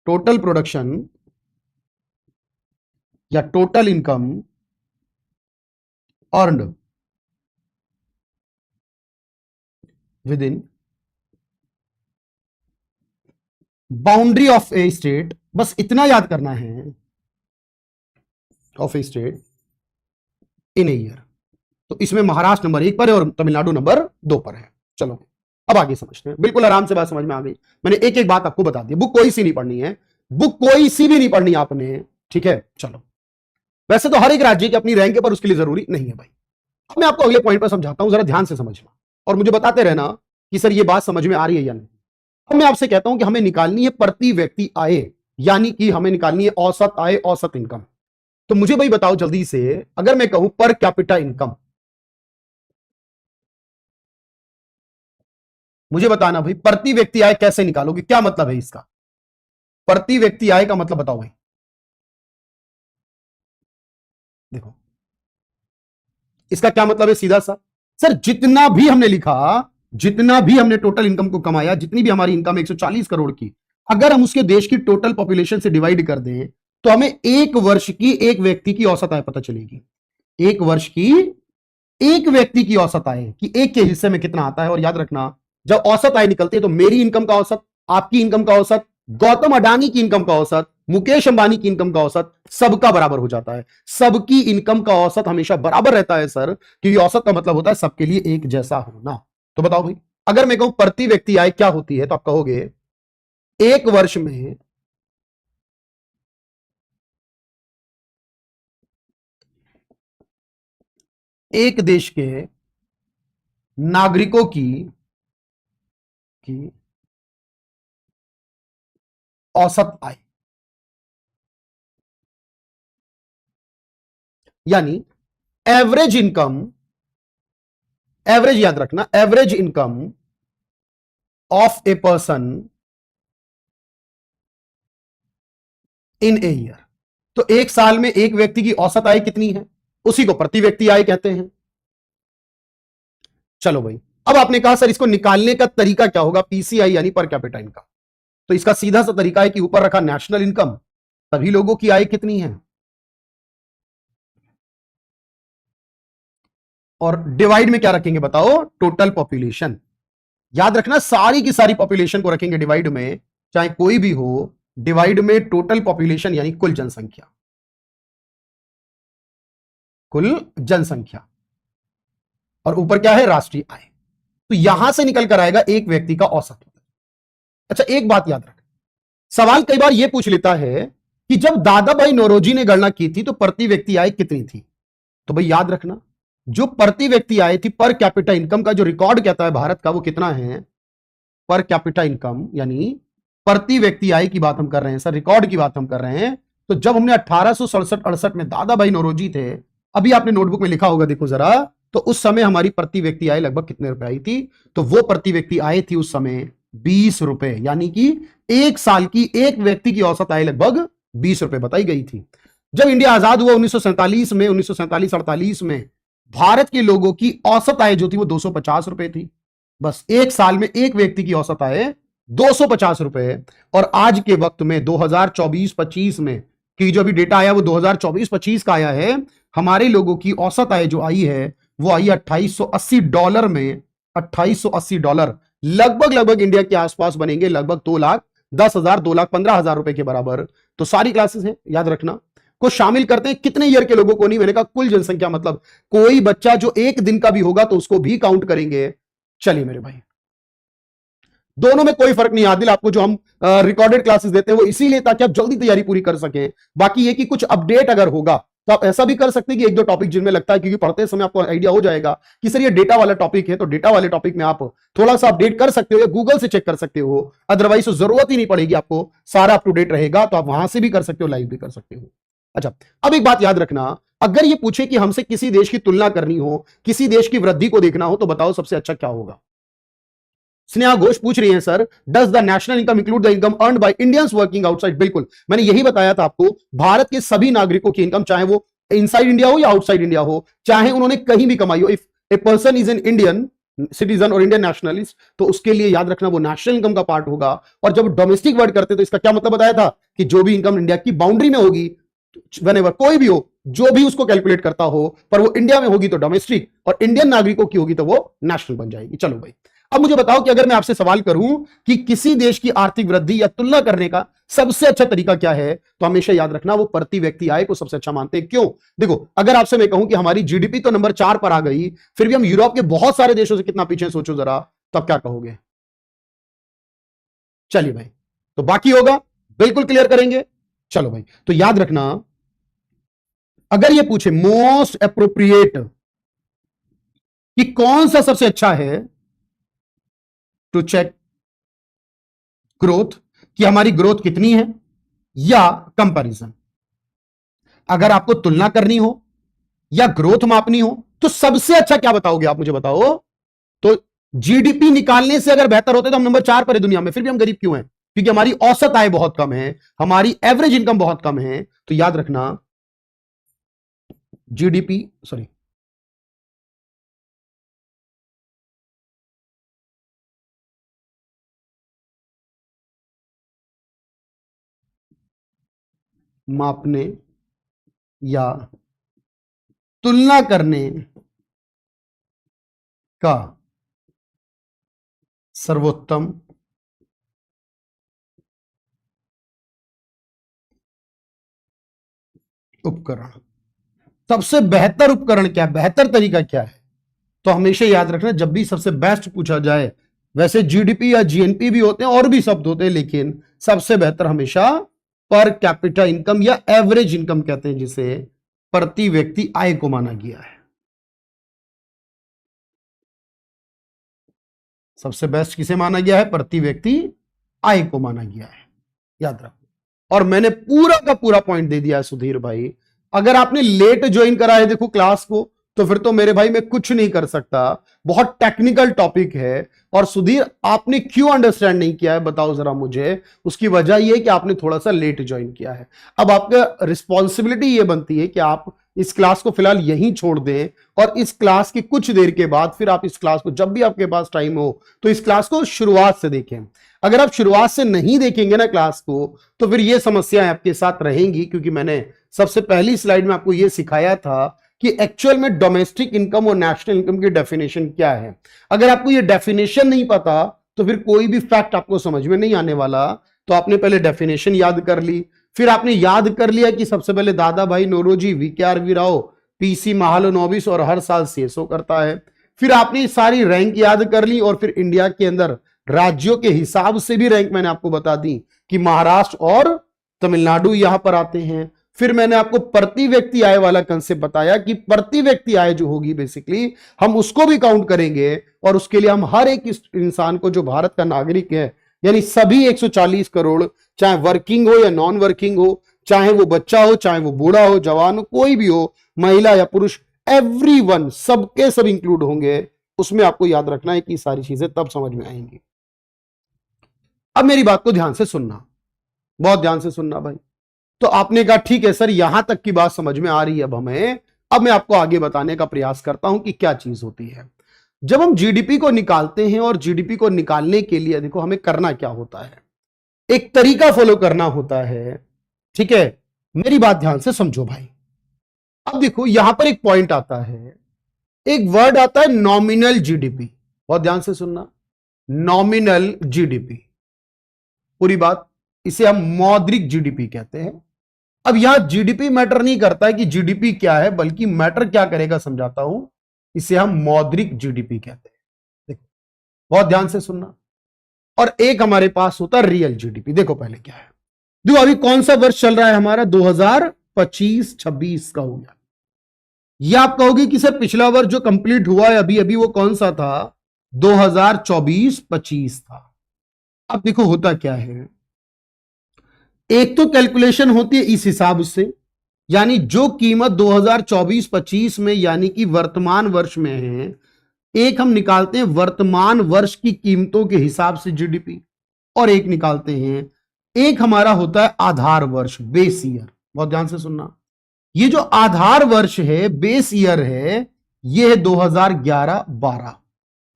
टोटल प्रोडक्शन या total income earned with in boundary of A state, बस इतना याद करना है, of A state in a year. तो इसमें महाराष्ट्र नंबर 1 पर है और तमिलनाडु नंबर 2 पर है। चलो अब आगे समझते हैं, बिल्कुल आराम से बात समझ में आ गई। मैंने एक एक बात आपको बता दी, बुक कोई सी नहीं पढ़नी है, बुक कोई सी भी नहीं पढ़नी आपने, ठीक है? चलो, वैसे तो हर एक राज्य की अपनी रैंक है, पर उसके लिए जरूरी नहीं है भाई। अब मैं आपको अगले पॉइंट पर समझाता हूं, जरा ध्यान से समझना और मुझे बताते रहना कि सर ये बात समझ में आ रही है या नहीं। अब मैं आपसे कहता हूं कि हमें निकालनी है प्रति व्यक्ति आय, यानी कि हमें निकालनी है औसत आय, औसत इनकम। तो मुझे भाई बताओ जल्दी से, अगर मैं कहूं पर कैपिटा इनकम, मुझे बताना भाई प्रति व्यक्ति आय कैसे निकालोगे, क्या मतलब है इसका? प्रति व्यक्ति आय का मतलब बताओ भाई। देखो इसका क्या मतलब है सीधा सा, सर जितना भी हमने लिखा, जितना भी हमने टोटल इनकम को कमाया, जितनी भी हमारी इनकम 140 करोड़ की, अगर हम उसके देश की टोटल पॉपुलेशन से डिवाइड कर दें तो हमें एक वर्ष की एक व्यक्ति की औसत आय पता चलेगी। एक वर्ष की एक व्यक्ति की औसत आय कि एक के हिस्से में कितना आता है। और याद रखना, जब औसत आय निकलती है तो मेरी इनकम का औसत, आपकी इनकम का औसत, गौतम अडानी की इनकम का औसत, मुकेश अंबानी की इनकम का औसत, सबका बराबर हो जाता है। सबकी इनकम का औसत हमेशा बराबर रहता है सर, क्योंकि औसत का मतलब होता है सबके लिए एक जैसा होना। तो बताओ भाई, अगर मैं कहूं प्रति व्यक्ति आय क्या होती है, तो आप कहोगे एक वर्ष में एक देश के नागरिकों की औसत आय, यानी एवरेज इनकम, एवरेज याद रखना, average income of a person in a year. तो एक साल में एक व्यक्ति की औसत आय कितनी है, उसी को प्रति व्यक्ति आय कहते हैं। चलो भाई, अब आपने कहा सर इसको निकालने का तरीका क्या होगा, पीसीआई यानी पर कैपिटा इनकम। तो इसका सीधा सा तरीका है कि ऊपर रखा नेशनल इनकम, सभी लोगों की आय कितनी है, और डिवाइड में क्या रखेंगे बताओ, टोटल पॉपुलेशन। याद रखना सारी की सारी पॉपुलेशन को रखेंगे डिवाइड में, चाहे कोई भी हो, डिवाइड में टोटल पॉपुलेशन यानी कुल जनसंख्या, कुल जनसंख्या, और ऊपर क्या है, राष्ट्रीय आय। तो यहां से निकल कर आएगा एक व्यक्ति का औसत। अच्छा एक बात याद रख, सवाल कई बार यह पूछ लेता है कि जब दादा भाई नौरोजी ने गणना की थी तो प्रति व्यक्ति आय कितनी थी। तो भाई याद रखना, जो प्रति व्यक्ति आय थी, पर कैपिटा इनकम का जो रिकॉर्ड कहता है भारत का, वो कितना है, पर कैपिटा इनकम, यानी प्रति व्यक्ति आय की बात हम कर रहे हैं सर, रिकॉर्ड की बात हम कर रहे हैं। तो जब हमने 1867-68 में दादा भाई नौरोजी थे, अभी आपने नोटबुक में लिखा होगा देखो जरा, तो उस समय हमारी प्रति व्यक्ति आय लगभग कितने रुपए आई थी, तो वो प्रति व्यक्ति आय थी उस समय 20 रुपए, यानी कि एक साल की एक व्यक्ति की औसत आय लगभग 20 रुपए बताई गई थी। जब इंडिया आजाद हुआ 1947 में, 1947-48 में भारत के लोगों की औसत आय जो थी वो 250 रुपए थी। बस एक साल में एक व्यक्ति की औसत आय 250 रुपए। और आज के वक्त में 2024-25 में कि जो अभी डेटा आया वो 2024-25 का आया है, हमारे लोगों की औसत आय जो आई है वो आई $2880 में। $2880 लगभग लगभग इंडिया के आसपास बनेंगे लगभग 2,10,000 2,15,000 रुपए के बराबर। तो सारी क्लासेस हैं, याद रखना। को शामिल करते हैं कितने ईयर के लोगों को नहीं, मैंने कहा कुल जनसंख्या, मतलब कोई बच्चा जो एक दिन का भी होगा तो उसको भी काउंट करेंगे। चलिए मेरे भाई, दोनों में कोई फर्क नहीं। आदिल, आपको जो हम रिकॉर्डेड क्लासेस देते हैं वो इसीलिए ताकि आप जल्दी तैयारी पूरी कर सकें। बाकी ये कि कुछ अपडेट अगर होगा तो आप ऐसा भी कर सकते हैं कि एक दो टॉपिक जिनमें लगता है, क्योंकि पढ़ते समय आपको आइडिया हो जाएगा कि सर ये डेटा वाला टॉपिक है, तो डेटा वाले टॉपिक में आप थोड़ा सा अपडेट कर सकते हो या गूगल से चेक कर सकते हो। अदरवाइज तो जरूरत ही नहीं पड़ेगी, आपको सारा अप टू डेट रहेगा, तो आप वहां से भी कर सकते हो, लाइव भी कर सकते हो। अच्छा, अब एक बात याद रखना, अगर ये पूछे कि हमसे किसी देश की तुलना करनी हो, किसी देश की वृद्धि को देखना हो, तो बताओ सबसे अच्छा क्या होगा। स्नेहा घोष पूछ रही है sir, does the national income include the income earned by Indians working outside. बिल्कुल, मैंने यही बताया था आपको, भारत के सभी नागरिकों की इनकम, चाहे वो इनसाइड इंडिया हो या आउटसाइड इंडिया हो, चाहे उन्होंने कहीं भी कमाई हो, if a person is an Indian citizen और इंडियन नेशनलिस्ट, तो उसके लिए याद रखना वो नेशनल इनकम का पार्ट होगा। और जब डोमेस्टिक वर्ड करते तो इसका क्या मतलब बताया था कि जो भी इनकम इंडिया की बाउंड्री में होगी, व्हेनेवर कोई भी हो, जो भी उसको कैलकुलेट करता हो, पर वो इंडिया में होगी तो डोमेस्टिक, और इंडियन नागरिकों की होगी तो वो नेशनल बन जाएगी। चलो भाई, अब मुझे बताओ कि अगर मैं आपसे सवाल करूं कि किसी देश की आर्थिक वृद्धि या तुलना करने का सबसे अच्छा तरीका क्या है, तो हमेशा याद रखना वो प्रति व्यक्ति आय को सबसे अच्छा मानते हैं। क्यों? देखो, अगर आपसे मैं कहूं कि हमारी जीडीपी तो नंबर 4 पर आ गई, फिर भी हम यूरोप के बहुत सारे देशों से कितना पीछे, सोचो जरा, तब क्या कहोगे? चलिए भाई, तो बाकी होगा, बिल्कुल क्लियर करेंगे। चलो भाई, तो याद रखना, अगर ये पूछे मोस्ट अप्रोप्रिएट कि कौन सा सबसे अच्छा है टू चेक ग्रोथ, कि हमारी ग्रोथ कितनी है, या कंपैरिजन, अगर आपको तुलना करनी हो या ग्रोथ मापनी हो, तो सबसे अच्छा क्या बताओगे आप, मुझे बताओ। तो जीडीपी निकालने से अगर बेहतर होते तो हम नंबर 4 पर है दुनिया में, फिर भी हम गरीब क्यों हैं? क्योंकि हमारी औसत आय बहुत कम है, हमारी एवरेज इनकम बहुत कम है। तो याद रखना, जीडीपी, सॉरी, मापने या तुलना करने का सर्वोत्तम उपकरण, सबसे बेहतर उपकरण क्या है, बेहतर तरीका क्या है? तो हमेशा याद रखना, जब भी सबसे बेस्ट पूछा जाए, वैसे जीडीपी या जीएनपी भी होते हैं और भी शब्द होते हैं, लेकिन सबसे बेहतर हमेशा पर कैपिटा इनकम या एवरेज इनकम कहते हैं, जिसे प्रति व्यक्ति आय को माना गया है। सबसे बेस्ट किसे माना गया है? प्रति व्यक्ति आय को माना गया है, याद रखो। और मैंने पूरा का पूरा पॉइंट दे दिया है सुधीर भाई। अगर आपने लेट ज्वाइन करा है देखो क्लास को, तो फिर तो मेरे भाई मैं कुछ नहीं कर सकता, बहुत टेक्निकल टॉपिक है। और सुधीर, आपने क्यों अंडरस्टैंड नहीं किया है बताओ जरा मुझे। उसकी वजह यह है कि आपने थोड़ा सा लेट ज्वाइन किया है। अब आपका रिस्पॉन्सिबिलिटी ये बनती है कि आप इस क्लास को फिलहाल यहीं छोड़ दें, और इस क्लास की कुछ देर के बाद फिर आप इस क्लास को, जब भी आपके पास टाइम हो, तो इस क्लास को शुरुआत से देखें। अगर आप शुरुआत से नहीं देखेंगे ना क्लास को, तो फिर ये समस्याएं आपके साथ रहेंगी, क्योंकि मैंने सबसे पहली स्लाइड में आपको यह सिखाया था कि एक्चुअल में डोमेस्टिक इनकम और नेशनल इनकम की डेफिनेशन क्या है। अगर आपको ये डेफिनेशन नहीं पता, तो फिर कोई भी फैक्ट आपको समझ में नहीं आने वाला। तो आपने पहले डेफिनेशन याद कर ली, फिर आपने याद कर लिया कि सबसे पहले दादा भाई नौरोजी, वीकेआरवी राव, पीसी महालनोबिस और हर साल सीएसओ करता है। फिर आपने सारी रैंक याद कर ली, और फिर इंडिया के अंदर राज्यों के हिसाब से भी रैंक मैंने आपको बता दी कि महाराष्ट्र और तमिलनाडु यहां पर आते हैं। फिर मैंने आपको प्रति व्यक्ति आय वाला कंसेप्ट बताया कि प्रति व्यक्ति आय जो होगी बेसिकली हम उसको भी काउंट करेंगे, और उसके लिए हम हर एक इंसान को जो भारत का नागरिक है, यानी सभी 140 करोड़, चाहे वर्किंग हो या नॉन वर्किंग हो, चाहे वो बच्चा हो, चाहे वो बूढ़ा हो, जवान हो, कोई भी हो, महिला या पुरुष, एवरीवन, सबके सब इंक्लूड होंगे। उसमें आपको याद रखना है कि सारी चीजें तब समझ में आएंगी। अब मेरी बात को ध्यान से सुनना, बहुत ध्यान से सुनना भाई। तो आपने कहा ठीक है सर, यहां तक की बात समझ में आ रही है अब हमें। अब मैं आपको आगे बताने का प्रयास करता हूं कि क्या चीज होती है। जब हम जीडीपी को निकालते हैं, और जीडीपी को निकालने के लिए देखो हमें करना क्या होता है, एक तरीका फॉलो करना होता है। ठीक है, मेरी बात ध्यान से समझो भाई। अब देखो यहां पर एक पॉइंट आता है, एक वर्ड आता है नॉमिनल जीडीपी। बहुत ध्यान से सुनना, नॉमिनल जीडीपी, पूरी बात, इसे हम मौद्रिक जीडीपी कहते हैं। अब यहां जीडीपी मैटर नहीं करता है कि जीडीपी क्या है, बल्कि मैटर क्या करेगा समझाता हूं, इसे हम मौद्रिक जीडीपी कहते हैं। देखो बहुत ध्यान से सुनना। और एक हमारे पास होता है रियल जीडीपी। देखो पहले क्या है, देखो अभी कौन सा वर्ष चल रहा है हमारा, 2025-26 का हो गया। यह आप कहोगे कि सर पिछला वर्ष जो कंप्लीट हुआ है अभी अभी, वो कौन सा था, 2024-25 था। अब देखो होता क्या है, एक तो कैलकुलेशन होती है इस हिसाब से, यानी जो कीमत 2024-25 में यानी कि वर्तमान वर्ष में है, एक हम निकालते हैं वर्तमान वर्ष की कीमतों के हिसाब से जीडीपी, और एक निकालते हैं, एक हमारा होता है आधार वर्ष, बेस ईयर। बहुत ध्यान से सुनना, ये जो आधार वर्ष है, बेस ईयर है, ये है 2011-12।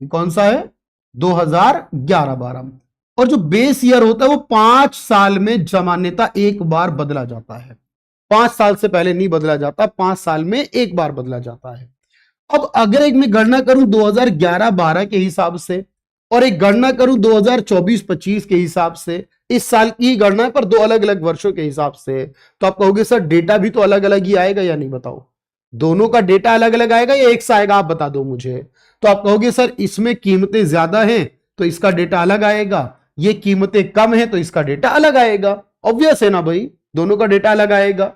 कौन सा है, 2011-12। और जो बेस ईयर होता है वो 5 साल में जमान्यता एक बार बदला जाता है। 5 साल से पहले नहीं बदला जाता, 5 साल में एक बार बदला जाता है। अब अगर एक मैं गणना करूं 2011-12 के हिसाब से, और एक गणना करूं 2024-25 के हिसाब से, इस साल की गणना है पर दो अलग अलग वर्षों के हिसाब से, तो आप कहोगे सर डेटा भी तो अलग अलग ही आएगा या नहीं, बताओ। दोनों का डेटा अलग अलग आएगा या एक सा आएगा, आप बता दो मुझे। तो आप कहोगे सर इसमें कीमतें ज्यादा हैं तो इसका डेटा अलग आएगा, ये कीमतें कम है तो इसका डेटा अलग आएगा। ऑब्वियस है ना भाई, दोनों का डेटा अलग आएगा।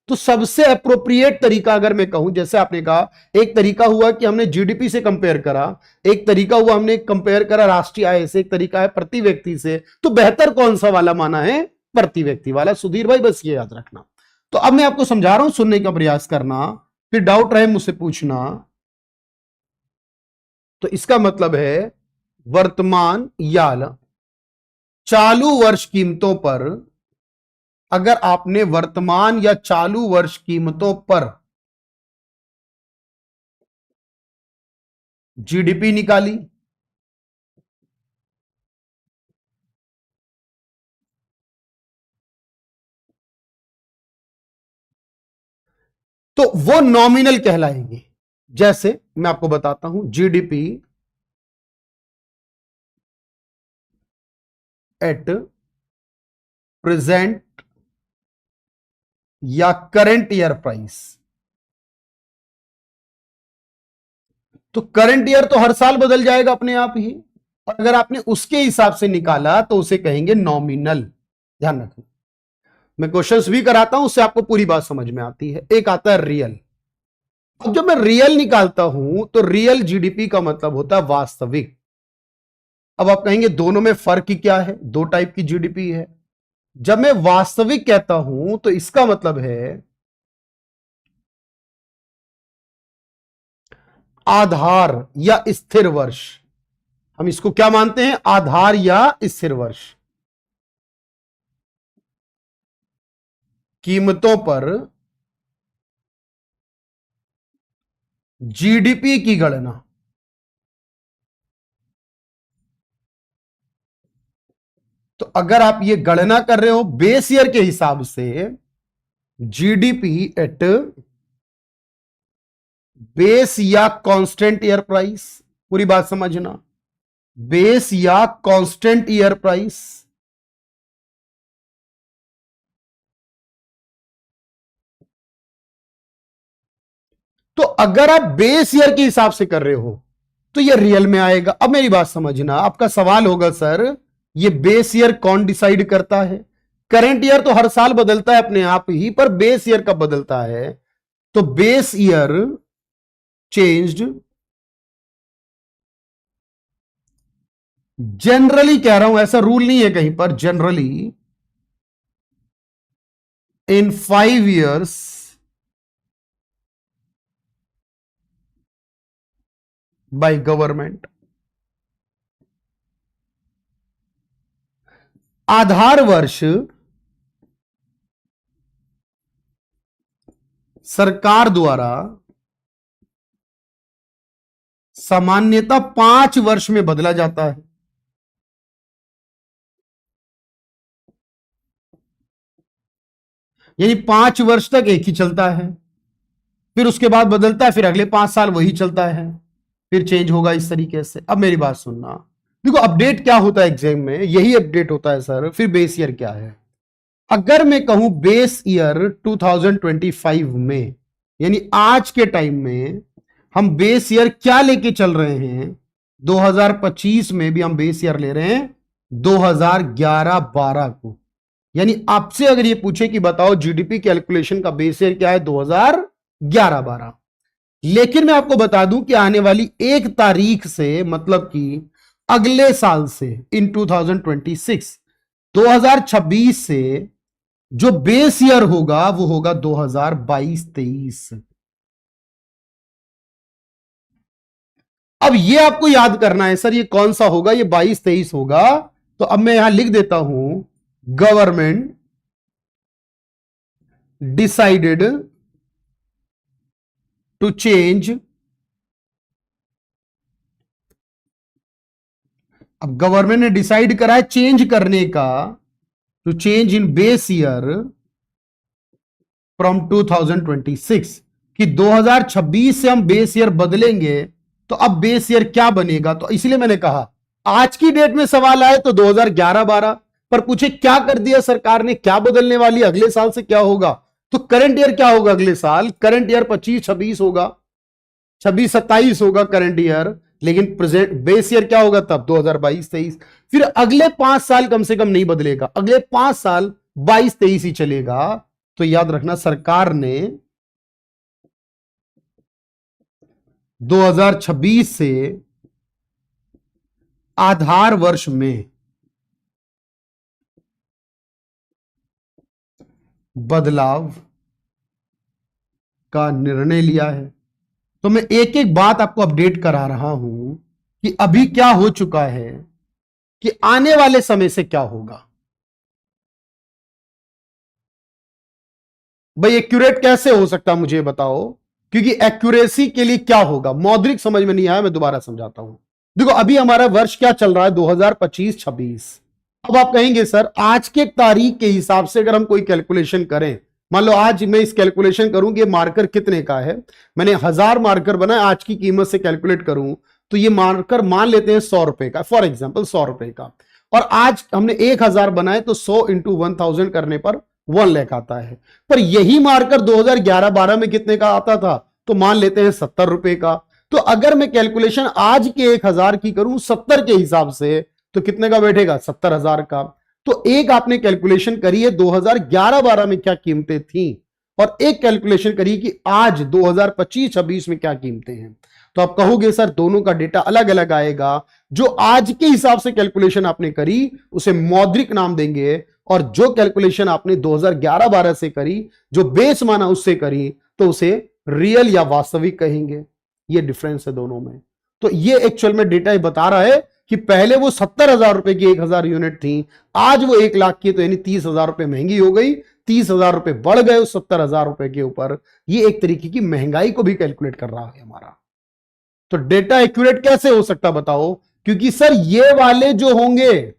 तो सबसे अप्रोप्रिएट तरीका अगर मैं कहूं, जैसे आपने कहा, एक तरीका हुआ कि हमने जीडीपी से कंपेयर करा, एक तरीका हुआ हमने कंपेयर करा राष्ट्रीय आय से, एक तरीका है प्रति व्यक्ति से, तो बेहतर कौन सा वाला माना है, प्रति व्यक्ति वाला। सुधीर भाई बस ये याद रखना। तो अब मैं आपको समझा रहा हूं, सुनने का प्रयास करना, फिर डाउट रहे मुझसे पूछना। तो इसका मतलब है वर्तमान या चालू वर्ष कीमतों पर, अगर आपने वर्तमान या चालू वर्ष कीमतों पर जीडीपी निकाली, तो वो नॉमिनल कहलाएंगे। जैसे मैं आपको बताता हूं, जीडीपी एट प्रेजेंट या करंट ईयर प्राइस। तो करंट ईयर तो हर साल बदल जाएगा अपने आप ही, और अगर आपने उसके हिसाब से निकाला तो उसे कहेंगे नॉमिनल। ध्यान रखना, मैं क्वेश्चंस भी कराता हूं, उससे आपको पूरी बात समझ में आती है। एक आता है रियल। अब जब मैं रियल निकालता हूं तो रियल जीडीपी का मतलब होता है वास्तविक। अब आप कहेंगे दोनों में फर्क क्या है, दो टाइप की जीडीपी है। जब मैं वास्तविक कहता हूं तो इसका मतलब है आधार या स्थिर वर्ष। हम इसको क्या मानते हैं, आधार या स्थिर वर्ष। कीमतों पर जीडीपी की गणना, तो अगर आप ये गणना कर रहे हो बेस ईयर के हिसाब से, जीडीपी एट बेस या कांस्टेंट ईयर प्राइस, पूरी बात समझना, बेस या कांस्टेंट ईयर प्राइस। तो अगर आप बेस ईयर के हिसाब से कर रहे हो तो ये रियल में आएगा। अब मेरी बात समझना, आपका सवाल होगा सर ये बेस ईयर कौन डिसाइड करता है। करंट ईयर तो हर साल बदलता है अपने आप ही, पर बेस ईयर कब बदलता है, तो बेस ईयर चेंज्ड, जनरली कह रहा हूं, ऐसा रूल नहीं है कहीं पर, generally in 5 years by government. आधार वर्ष सरकार द्वारा सामान्यतः 5 वर्ष में बदला जाता है। यानी 5 वर्ष तक एक ही चलता है, फिर उसके बाद बदलता है, फिर अगले 5 साल वही चलता है, फिर चेंज होगा इस तरीके से। अब मेरी बात सुनना, देखो अपडेट क्या होता है एग्जाम में, यही अपडेट होता है सर। फिर बेस ईयर क्या है? अगर मैं कहूं बेस ईयर 2025 में, यानी आज के टाइम में हम बेस ईयर क्या लेके चल रहे हैं, 2025 में भी हम बेस ईयर ले रहे हैं 2011-12 को। यानी आपसे अगर ये पूछे कि बताओ जीडीपी कैलकुलेशन का बेस ईयर क्या है, 2011-12। लेकिन मैं आपको बता दूं कि आने वाली 1 तारीख से, मतलब कि अगले साल से, इन 2026 से जो बेस ईयर होगा वो होगा 2022-23। अब ये आपको याद करना है सर, ये कौन सा होगा, ये 22-23 होगा। तो अब मैं यहां लिख देता हूं, गवर्नमेंट डिसाइडेड टू चेंज। अब गवर्नमेंट ने डिसाइड करा है चेंज करने का, to change in base year from 2026, कि 2026 से हम बेस ईयर बदलेंगे। तो अब बेस ईयर क्या बनेगा? तो इसलिए मैंने कहा आज की डेट में सवाल आए तो 2011-12, पर पूछे क्या कर दिया सरकार ने, क्या बदलने वाली, अगले साल से क्या होगा, तो करंट ईयर क्या होगा अगले साल, करंट ईयर 25-26 होगा, 26-27 होगा करंट ईयर। लेकिन प्रेजेंट बेस ईयर क्या होगा तब, 2022-23। फिर अगले 5 साल कम से कम नहीं बदलेगा, अगले 5 साल 22-23 ही चलेगा। तो याद रखना, सरकार ने 2026 से आधार वर्ष में बदलाव का निर्णय लिया है। तो मैं एक एक बात आपको अपडेट करा रहा हूं कि अभी क्या हो चुका है, कि आने वाले समय से क्या होगा। भाई एक्यूरेट कैसे हो सकता है मुझे बताओ, क्योंकि एक्यूरेसी के लिए क्या होगा, मौद्रिक समझ में नहीं आया, मैं दोबारा समझाता हूं। देखो अभी हमारा वर्ष क्या चल रहा है, 2025-26। अब आप कहेंगे सर आज के तारीख के हिसाब से अगर हम कोई कैलकुलेशन करें, मान लो आज मैं इस कैलकुलेशन करूं कि मार्कर कितने का है, मैंने 1000 मार्कर बनाया, आज की कीमत से कैलकुलेट करूं तो ये मार्कर मान लेते हैं 100 रुपए का, फॉर एग्जाम्पल 100 रुपए का, और आज हमने 1000 बनाए तो 100 इंटू 1000 करने पर 1 लाख आता है। पर यही मार्कर 2011-12 में कितने का आता था, तो मान लेते हैं 70 रुपए का। तो अगर मैं कैलकुलेशन आज के 1000 की करूं 70 के हिसाब से, तो कितने का बैठेगा, 70,000 का। तो एक आपने कैलकुलेशन करी है 2011-12 में क्या कीमतें थी, और एक कैलकुलेशन करी कि आज 2025-26 में क्या कीमतें हैं। तो आप कहोगे सर दोनों का डेटा अलग अलग आएगा, जो आज के हिसाब से कैलकुलेशन आपने करी उसे मौद्रिक नाम देंगे, और जो कैलकुलेशन आपने 2011-12 से करी, जो बेस माना उससे करी, तो उसे रियल या वास्तविक कहेंगे। ये डिफरेंस है दोनों में। तो ये एक्चुअल में डेटा बता रहा है कि पहले वो 70,000 रुपए की 1000 यूनिट थी, आज वो 1 लाख की, तो यानी 30,000 रुपए महंगी हो गई, 30,000 रुपए बढ़ गए उस 70,000 रुपए के ऊपर। ये एक तरीके की महंगाई को भी कैलकुलेट कर रहा है हमारा। तो डेटा एक्यूरेट कैसे हो सकता बताओ, क्योंकि सर ये वाले जो होंगे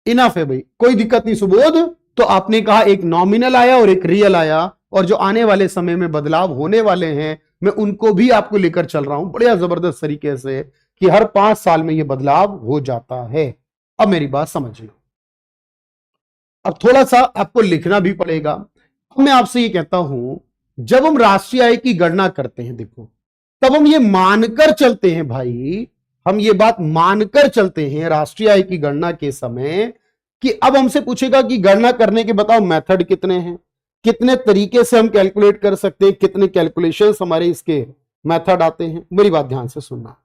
इनफ है भाई, कोई दिक्कत नहीं सुबोध। तो आपने कहा एक नॉमिनल आया और एक रियल आया, और जो आने वाले समय में बदलाव होने वाले हैं मैं उनको भी आपको लेकर चल रहा हूं बढ़िया जबरदस्त तरीके से, कि हर 5 साल में यह बदलाव हो जाता है। अब मेरी बात समझिए, अब थोड़ा सा आपको लिखना भी पड़ेगा। अब मैं आपसे ये कहता हूं, जब हम राष्ट्रीय आय की गणना करते हैं, देखो तब हम ये मानकर चलते हैं भाई, हम ये बात मानकर चलते हैं राष्ट्रीय आय की गणना के समय, कि अब हमसे पूछेगा कि गणना करने के बताओ मेथड कितने हैं, कितने तरीके से हम कैलकुलेट कर सकते हैं, कितने कैलकुलेशंस हमारे इसके मेथड आते हैं। मेरी बात ध्यान से सुनना,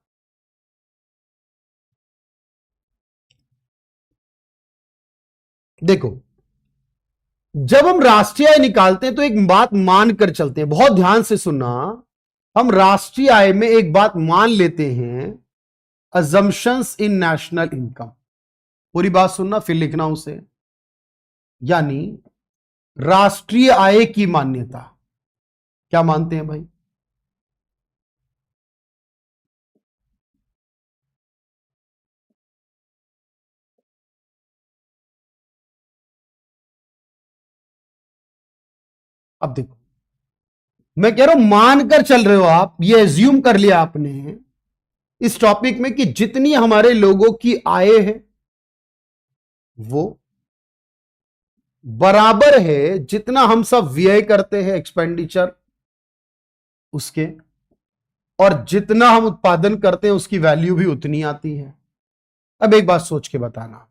देखो जब हम राष्ट्रीय आय निकालते हैं तो एक बात मान कर चलते हैं, बहुत ध्यान से सुनना। हम राष्ट्रीय आय में एक बात मान लेते हैं, अजम्पशंस इन नेशनल इनकम। पूरी बात सुनना फिर लिखना उसे, यानी राष्ट्रीय आय की मान्यता, क्या मानते हैं भाई? अब देखो, मैं कह रहा हूं मानकर चल रहे हो आप, ये एज्यूम कर लिया आपने इस टॉपिक में कि जितनी हमारे लोगों की आय है वो बराबर है जितना हम सब व्यय करते हैं एक्सपेंडिचर उसके, और जितना हम उत्पादन करते हैं उसकी वैल्यू भी उतनी आती है। अब एक बात सोच के बताना,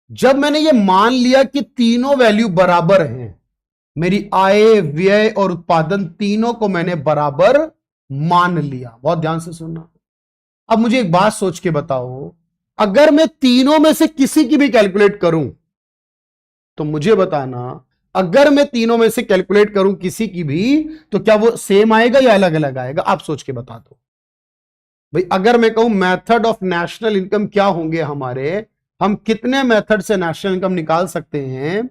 जब मैंने ये मान लिया कि तीनों वैल्यू बराबर हैं, मेरी आय व्यय और उत्पादन तीनों को मैंने बराबर मान लिया, बहुत ध्यान से सुनना। अब मुझे एक बात सोच के बताओ, अगर मैं तीनों में से किसी की भी कैलकुलेट करूं तो मुझे बताना, अगर मैं तीनों में से कैलकुलेट करूं किसी की भी, तो क्या वो सेम आएगा या अलग अलग आएगा? आप सोच के बता दो भाई। अगर मैं कहूं मेथड ऑफ नेशनल इनकम क्या होंगे हमारे, हम कितने मेथड से नेशनल इनकम निकाल सकते हैं,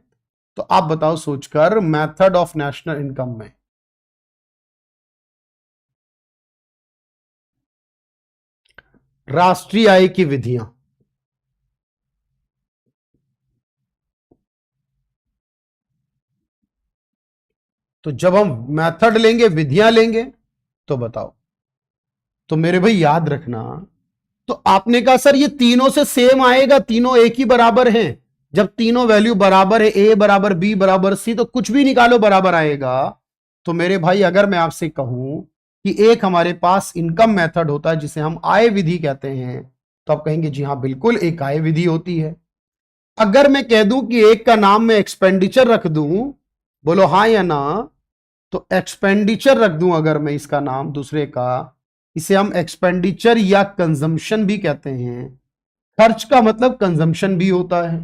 तो आप बताओ सोचकर, मेथड ऑफ नेशनल इनकम में राष्ट्रीय आय की विधियां। तो जब हम मेथड लेंगे, विधियां लेंगे, तो बताओ, तो मेरे भाई याद रखना, तो आपने कहा सर ये तीनों से सेम आएगा, तीनों एक ही बराबर हैं। जब तीनों वैल्यू बराबर है, ए बराबर बी बराबर सी, तो कुछ भी निकालो बराबर आएगा। तो मेरे भाई अगर मैं आपसे कहूं कि एक हमारे पास इनकम मेथड होता है जिसे हम आय विधि कहते हैं, तो आप कहेंगे जी हां बिल्कुल एक आय विधि होती है। अगर मैं कह दूं कि एक का नाम मैं एक्सपेंडिचर रख दूं, बोलो हां या ना, तो एक्सपेंडिचर रख दूं अगर मैं इसका नाम दूसरे का, इसे हम एक्सपेंडिचर या कंजम्पशन भी कहते हैं। खर्च का मतलब कंजम्पशन भी होता है।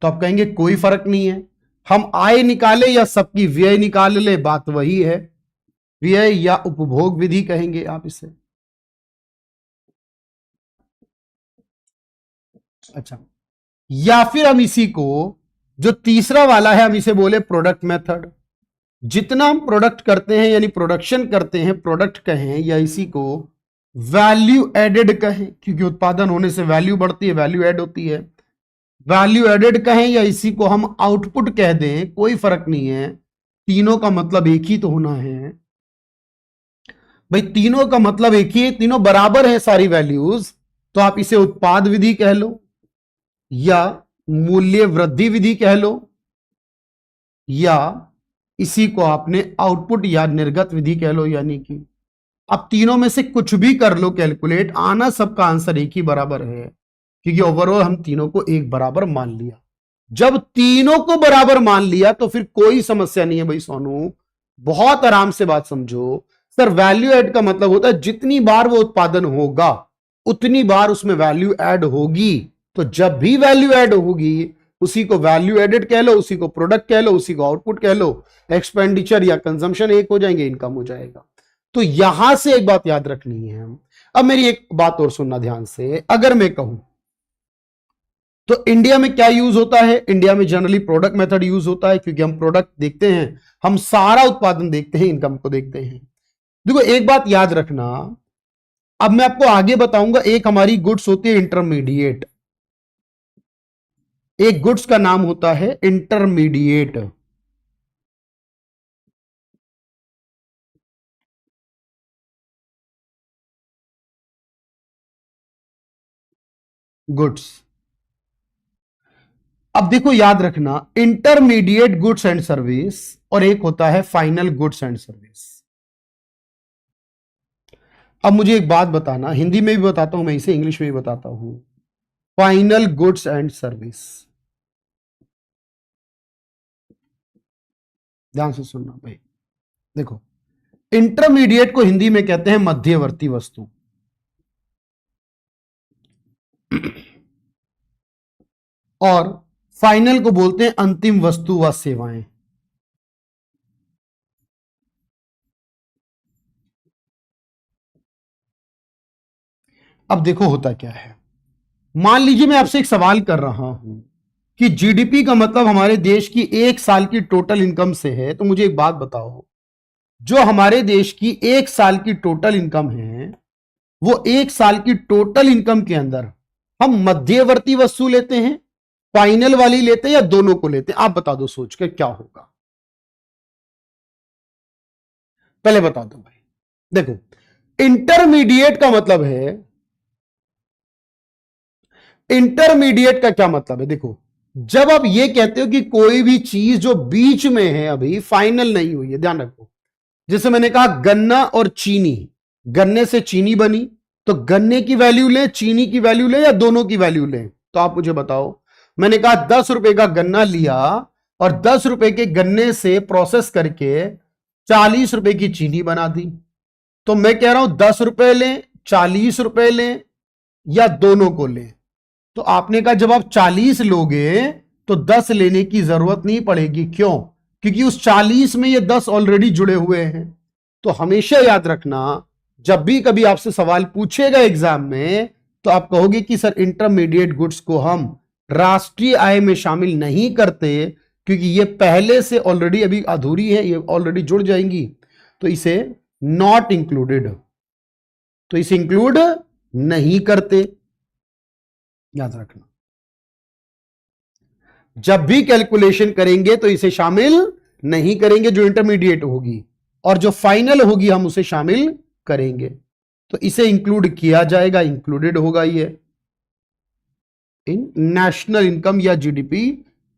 तो आप कहेंगे कोई फर्क नहीं है, हम आय निकाले या सबकी व्यय निकाल ले, बात वही है। व्यय या उपभोग विधि कहेंगे आप इसे। अच्छा, या फिर हम इसी को, जो तीसरा वाला है, हम इसे बोले प्रोडक्ट मेथड। जितना हम प्रोडक्ट करते हैं यानी प्रोडक्शन करते हैं, प्रोडक्ट कहें या इसी को वैल्यू एडेड कहें, क्योंकि उत्पादन होने से वैल्यू बढ़ती है, वैल्यू एड होती है। वैल्यू एडेड कहें या इसी को हम आउटपुट कह दें, कोई फर्क नहीं है, तीनों का मतलब एक ही तो होना है भाई। तीनों का मतलब एक ही है, तीनों बराबर है सारी वैल्यूज। तो आप इसे उत्पाद विधि कह लो या मूल्य वृद्धि विधि कह लो, या इसी को आपने आउटपुट या निर्गत विधि कह लो। यानी कि आप तीनों में से कुछ भी कर लो कैलकुलेट, आना सबका आंसर एक ही बराबर है, क्योंकि ओवरऑल हम तीनों को एक बराबर मान लिया। जब तीनों को बराबर मान लिया तो फिर कोई समस्या नहीं है भाई सोनू, बहुत आराम से बात समझो। सर वैल्यू ऐड का मतलब होता है जितनी बार वो उत्पादन होगा उतनी बार उसमें वैल्यू ऐड होगी। तो जब भी वैल्यू ऐड होगी उसी को वैल्यू एडेड कह लो, उसी को प्रोडक्ट कह लो, उसी को आउटपुट कह लो। एक्सपेंडिचर या कंजम्पशन एक हो जाएंगे, इनकम हो जाएगा। तो यहां से एक बात याद रखनी है। अब मेरी एक बात और सुनना ध्यान से, अगर मैं कहूं तो इंडिया में क्या यूज होता है, इंडिया में जनरली प्रोडक्ट मेथड यूज होता है, क्योंकि हम प्रोडक्ट देखते हैं, हम सारा उत्पादन देखते हैं, इनकम को देखते हैं। देखो एक बात याद रखना, अब मैं आपको आगे बताऊंगा, एक हमारी गुड्स होती है इंटरमीडिएट, एक गुड्स का नाम होता है इंटरमीडिएट। गुड्स, अब देखो याद रखना, इंटरमीडिएट गुड्स एंड सर्विस और एक होता है फाइनल गुड्स एंड सर्विस। अब मुझे एक बात बताना, हिंदी में भी बताता हूं मैं इसे, इंग्लिश में भी बताता हूं। फाइनल गुड्स एंड सर्विस, ध्यान से सुनना भाई। देखो, इंटरमीडिएट को हिंदी में कहते हैं मध्यवर्ती वस्तु, और फाइनल को बोलते हैं अंतिम वस्तु व सेवाएं। अब देखो होता क्या है, मान लीजिए मैं आपसे एक सवाल कर रहा हूं कि जीडीपी का मतलब हमारे देश की एक साल की टोटल इनकम से है, तो मुझे एक बात बताओ, जो हमारे देश की एक साल की टोटल इनकम है, वो एक साल की टोटल इनकम के अंदर हम मध्यवर्ती वस्तु लेते हैं, फाइनल वाली लेते हैं, या दोनों को लेते हैं? आप बता दो सोच के क्या होगा, पहले बता दो भाई। देखो, इंटरमीडिएट का मतलब है, इंटरमीडिएट का क्या मतलब है? देखो, जब आप ये कहते हो कि कोई भी चीज जो बीच में है, अभी फाइनल नहीं हुई है, ध्यान रखो, जैसे मैंने कहा गन्ना और चीनी, गन्ने से चीनी बनी, तो गन्ने की वैल्यू ले, चीनी की वैल्यू ले, या दोनों की वैल्यू ले? तो आप मुझे बताओ। मैंने कहा 10 रुपए का गन्ना लिया और 10 रुपए के गन्ने से प्रोसेस करके 40 रुपए की चीनी बना दी, तो मैं कह रहा हूं 10 रुपए लें, 40 रुपए लें, या दोनों को लें? तो आपने कहा जब आप 40 लोगे तो 10 लेने की जरूरत नहीं पड़ेगी। क्यों? क्योंकि उस 40 में ये 10 ऑलरेडी जुड़े हुए हैं। तो हमेशा याद रखना, जब भी कभी आपसे सवाल पूछेगा एग्जाम में, तो आप कहोगे कि सर इंटरमीडिएट गुड्स को हम राष्ट्रीय आय में शामिल नहीं करते, क्योंकि ये पहले से ऑलरेडी अभी अधूरी है, ये ऑलरेडी जुड़ जाएंगी, तो इसे नॉट इंक्लूडेड, तो इसे इंक्लूड नहीं करते, याद रखना। जब भी कैलकुलेशन करेंगे तो इसे शामिल नहीं करेंगे जो इंटरमीडिएट होगी, और जो फाइनल होगी हम उसे शामिल करेंगे, तो इसे इंक्लूड किया जाएगा, इंक्लूडेड होगा ये इन नेशनल इनकम या जीडीपी।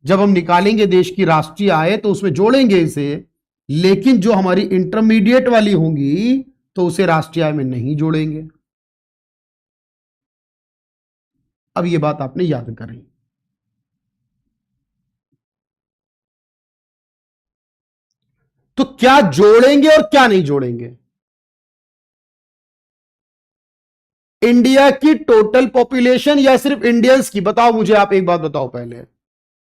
जब हम निकालेंगे देश की राष्ट्रीय आय तो उसमें जोड़ेंगे इसे, लेकिन जो हमारी इंटरमीडिएट वाली होंगी तो उसे राष्ट्रीय आय में नहीं जोड़ेंगे। अब ये बात आपने याद करें। तो क्या जोड़ेंगे और क्या नहीं जोड़ेंगे? इंडिया की टोटल पॉपुलेशन या सिर्फ इंडियंस की? बताओ मुझे, आप एक बात बताओ पहले।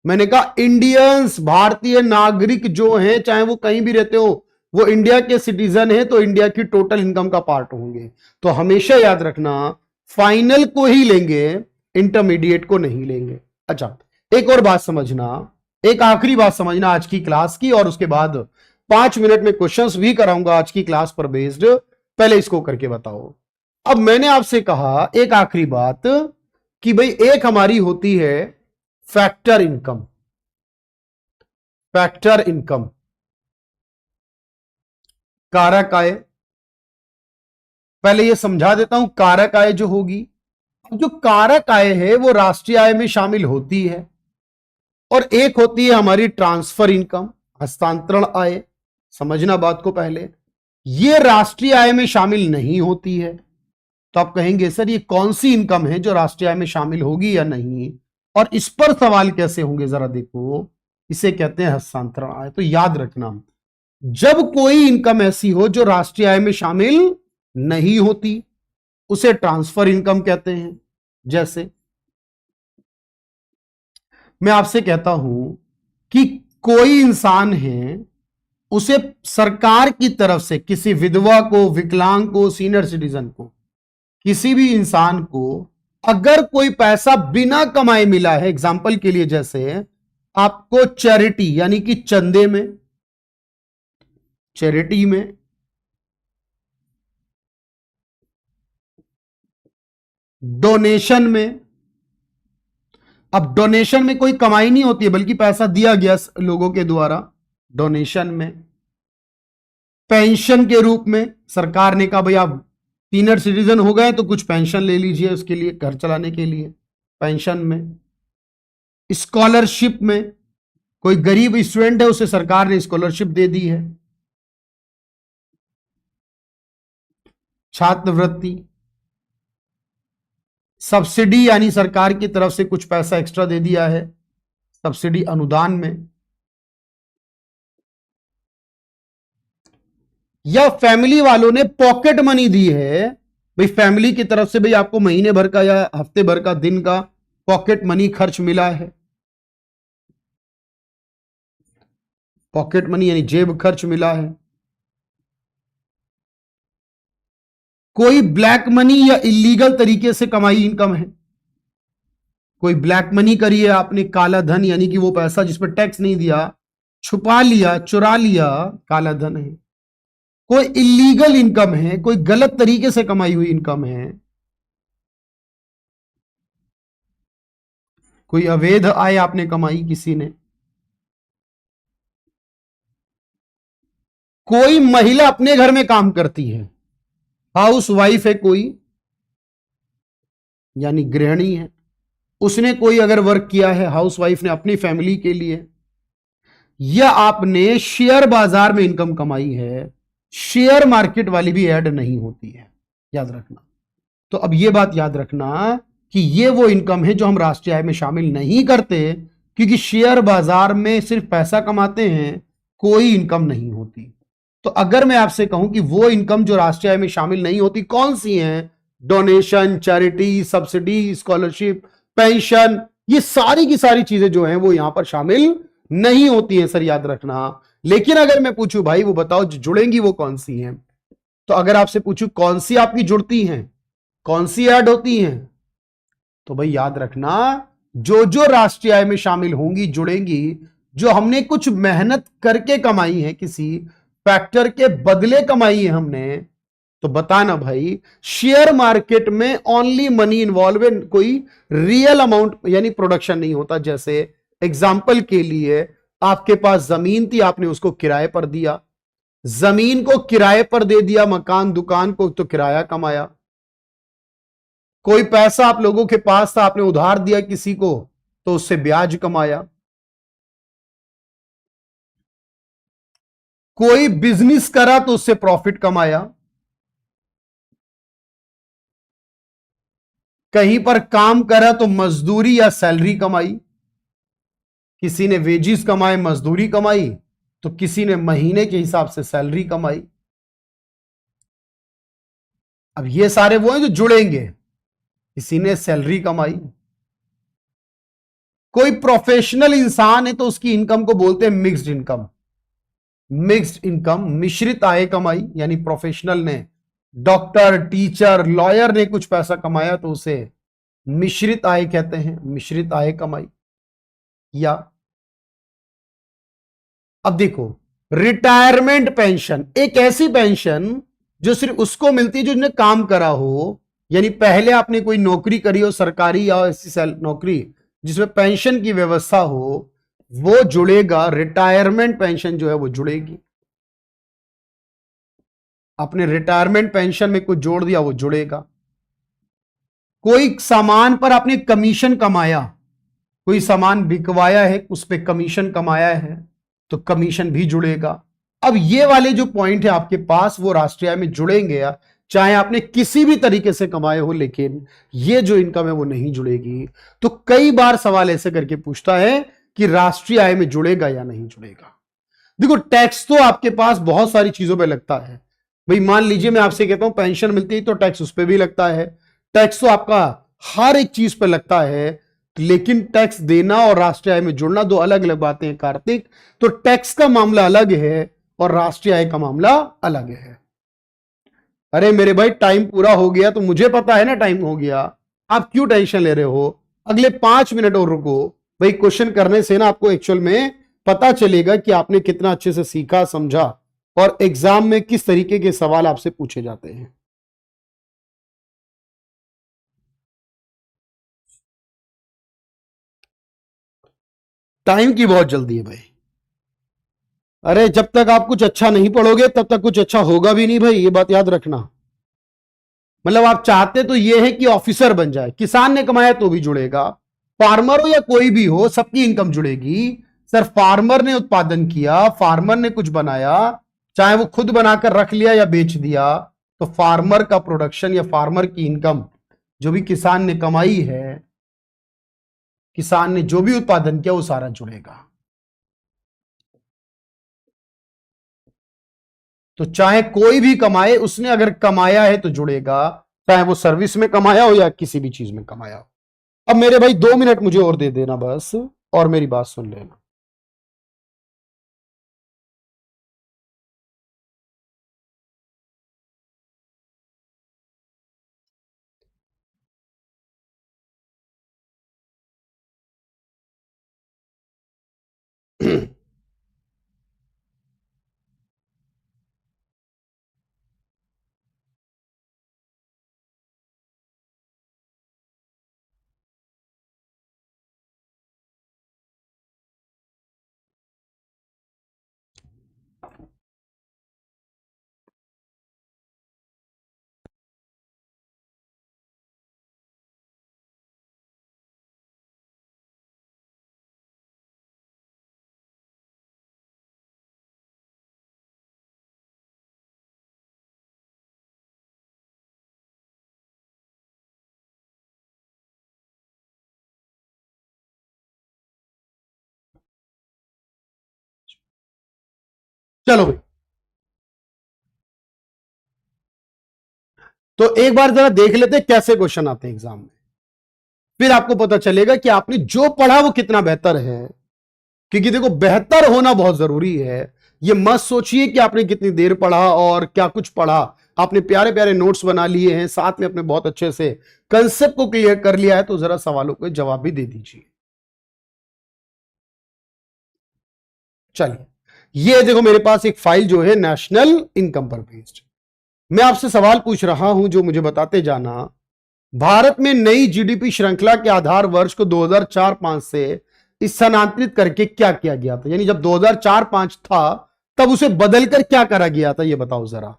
मैंने कहा इंडियंस, भारतीय नागरिक जो हैं, चाहे वो कहीं भी रहते हो, वो इंडिया के सिटीजन हैं, तो इंडिया की टोटल इनकम का पार्ट होंगे। तो हमेशा याद रखना, फाइनल को ही लेंगे, इंटरमीडिएट को नहीं लेंगे। अच्छा, एक और बात समझना, एक आखिरी बात समझना आज की क्लास की, और उसके बाद 5 मिनट में क्वेश्चंस भी कराऊंगा आज की क्लास पर बेस्ड। पहले इसको करके बताओ। अब मैंने आपसे कहा एक आखिरी बात कि भाई एक हमारी होती है फैक्टर इनकम, फैक्टर इनकम, कारक आय। पहले ये समझा देता हूं, कारक आय जो होगी, जो कारक आय है वो राष्ट्रीय आय में शामिल होती है, और एक होती है हमारी ट्रांसफर इनकम, हस्तांतरण आय। समझना बात को पहले, ये राष्ट्रीय आय में शामिल नहीं होती है। तो आप कहेंगे सर ये कौन सी इनकम है जो राष्ट्रीय आय में शामिल होगी या नहीं, और इस पर सवाल कैसे होंगे, जरा देखो। इसे कहते हैं हस्तांतरण आय। तो याद रखना, जब कोई इनकम ऐसी हो जो राष्ट्रीय आय में शामिल नहीं होती, उसे ट्रांसफर इनकम कहते हैं। जैसे मैं आपसे कहता हूं कि कोई इंसान है, उसे सरकार की तरफ से किसी विधवा को, विकलांग को, सीनियर सिटीजन को, किसी भी इंसान को अगर कोई पैसा बिना कमाए मिला है, एग्जाम्पल के लिए जैसे आपको चैरिटी यानी कि चंदे में, चैरिटी में, डोनेशन में। अब डोनेशन में कोई कमाई नहीं होती है, बल्कि पैसा दिया गया लोगों के द्वारा, डोनेशन में। पेंशन के रूप में, सरकार ने कहा भाई आप सीनियर सिटीजन हो गए तो कुछ पेंशन ले लीजिए उसके लिए, घर चलाने के लिए, पेंशन में। स्कॉलरशिप में, कोई गरीब स्टूडेंट है उसे सरकार ने स्कॉलरशिप दे दी है। छात्रवृत्ति, सब्सिडी यानी सरकार की तरफ से कुछ पैसा एक्स्ट्रा दे दिया है, सब्सिडी अनुदान में। या फैमिली वालों ने पॉकेट मनी दी है, भाई फैमिली की तरफ से भाई आपको महीने भर का या हफ्ते भर का, दिन का पॉकेट मनी खर्च मिला है। पॉकेट मनी यानी जेब खर्च मिला है। कोई ब्लैक मनी या इलीगल तरीके से कमाई इनकम है, कोई ब्लैक मनी करी है आपने, काला धन यानी कि वो पैसा जिस पर टैक्स नहीं दिया, छुपा लिया, चुरा लिया, काला धन है। कोई इलीगल इनकम है, कोई गलत तरीके से कमाई हुई इनकम है, कोई अवैध आय आपने कमाई किसी ने, कोई महिला अपने घर में काम करती है, हाउस वाइफ है कोई, यानी गृहिणी है, उसने कोई अगर वर्क किया है हाउस वाइफ ने अपनी फैमिली के लिए, या आपने शेयर बाजार में इनकम कमाई है, शेयर मार्केट वाली भी ऐड नहीं होती है, याद रखना। तो अब यह बात याद रखना कि ये वो इनकम है जो हम राष्ट्रीय आय में शामिल नहीं करते, क्योंकि शेयर बाजार में सिर्फ पैसा कमाते हैं, कोई इनकम नहीं होती। तो अगर मैं आपसे कहूं कि वो इनकम जो राष्ट्रीय आय में शामिल नहीं होती कौन सी है, donation, charity, subsidy, scholarship, pension, ये सारी की सारी चीजें जो हैं वो यहां पर शामिल नहीं होती हैं सर, याद रखना। लेकिन अगर मैं पूछूं भाई वो बताओ जो जुड़ेंगी वो कौन सी हैं, तो अगर आपसे पूछूं कौन सी आपकी जुड़ती हैं, कौन सी ऐड होती हैं, तो भाई याद रखना जो जो राष्ट्रीय आय में शामिल होंगी, जुड़ेंगी, जो हमने कुछ मेहनत करके कमाई है, किसी फैक्टर के बदले कमाई है हमने, तो बताना भाई। शेयर मार्केट में ओनली मनी इन्वॉल्व है, कोई रियल अमाउंट यानी प्रोडक्शन नहीं होता। जैसे एग्जाम्पल के लिए आपके पास जमीन थी, आपने उसको किराए पर दिया, जमीन को किराए पर दे दिया, मकान दुकान को तो किराया कमाया। कोई पैसा आप लोगों के पास था, आपने उधार दिया किसी को, तो उससे ब्याज कमाया। कोई बिजनेस करा तो उससे प्रॉफिट कमाया। कहीं पर काम करा तो मजदूरी या सैलरी कमाई। किसी ने वेजिस कमाए, मजदूरी कमाई, तो किसी ने महीने के हिसाब से सैलरी कमाई। अब ये सारे वो हैं जो जुड़ेंगे। किसी ने सैलरी कमाई। कोई प्रोफेशनल इंसान है तो उसकी इनकम को बोलते हैं मिक्स्ड इनकम। मिक्स्ड इनकम, मिश्रित आय कमाई, यानी प्रोफेशनल ने, डॉक्टर, टीचर, लॉयर ने कुछ पैसा कमाया तो उसे मिश्रित आय कहते हैं, मिश्रित आय कमाई। या अब देखो, रिटायरमेंट पेंशन, एक ऐसी पेंशन जो सिर्फ उसको मिलती है जो जिसने काम करा हो, यानी पहले आपने कोई नौकरी करी हो सरकारी या ऐसी नौकरी जिसमें पेंशन की व्यवस्था हो, वो जुड़ेगा। रिटायरमेंट पेंशन जो है वो जुड़ेगी। अपने रिटायरमेंट पेंशन में कुछ जोड़ दिया, वो जुड़ेगा। कोई सामान पर आपने कमीशन कमाया, कोई सामान बिकवाया है, उस पर कमीशन कमाया है, तो कमीशन भी जुड़ेगा। अब ये वाले जो पॉइंट है आपके पास वो राष्ट्रीय आय में जुड़ेंगे, या चाहे आपने किसी भी तरीके से कमाए हो, लेकिन ये जो इनकम है वो नहीं जुड़ेगी। तो कई बार सवाल ऐसे करके पूछता है कि राष्ट्रीय आय में जुड़ेगा या नहीं जुड़ेगा। देखो, टैक्स तो आपके पास बहुत सारी चीजों पे लगता है। भाई मान लीजिए मैं आपसे कहता हूं पेंशन मिलती है तो टैक्स उस पर भी लगता है। टैक्स तो आपका हर एक चीज पे लगता है, लेकिन टैक्स देना और राष्ट्रीय आय में जुड़ना दो अलग अलग बातें हैं कार्तिक। तो टैक्स का मामला अलग है और राष्ट्रीय आय का मामला अलग है। अरे मेरे भाई, टाइम पूरा हो गया तो मुझे पता है ना टाइम हो गया, आप क्यों टेंशन ले रहे हो? अगले 5 मिनट और रुको। भाई क्वेश्चन करने से ना आपको एक्चुअल में पता चलेगा कि आपने कितना अच्छे से सीखा, समझा, और एग्जाम में किस तरीके के सवाल आपसे पूछे जाते हैं। टाइम की बहुत जल्दी है भाई। अरे जब तक आप कुछ अच्छा नहीं पढ़ोगे तब तक कुछ अच्छा होगा भी नहीं भाई, ये बात याद रखना। मतलब आप चाहते तो ये है कि ऑफिसर बन जाए, किसान ने कमाया तो भी जुड़ेगा, फार्मर हो या कोई भी हो सबकी इनकम जुड़ेगी। सर फार्मर ने उत्पादन किया, फार्मर ने कुछ बनाया, चाहे वो खुद बनाकर रख लिया या बेच दिया, तो फार्मर का प्रोडक्शन या फार्मर की इनकम जो भी किसान ने कमाई है, किसान ने जो भी उत्पादन किया वो सारा जुड़ेगा। तो चाहे कोई भी कमाए, उसने अगर कमाया है तो जुड़ेगा, चाहे वो सर्विस में कमाया हो या किसी भी चीज में कमाया हो। अब मेरे भाई 2 मिनट मुझे और दे देना बस, और मेरी बात सुन लेना। चलो भाई, तो एक बार जरा देख लेते हैं कैसे क्वेश्चन आते हैं एग्जाम में, फिर आपको पता चलेगा कि आपने जो पढ़ा वो कितना बेहतर है। क्योंकि देखो, बेहतर होना बहुत जरूरी है। ये मत सोचिए कि आपने कितनी देर पढ़ा और क्या कुछ पढ़ा। आपने प्यारे प्यारे नोट्स बना लिए हैं, साथ में अपने बहुत अच्छे से कंसेप्ट को क्लियर कर लिया है, तो जरा सवालों के जवाब भी दे दीजिए। चलिए, ये देखो मेरे पास एक फाइल जो है नेशनल इनकम पर बेस्ड। मैं आपसे सवाल पूछ रहा हूं जो मुझे बताते जाना। भारत में नई जीडीपी श्रृंखला के आधार वर्ष को 2004-5 से स्थानांतरित करके क्या किया गया था? यानी जब 2004-5 था तब उसे बदलकर क्या करा गया था, ये बताओ जरा।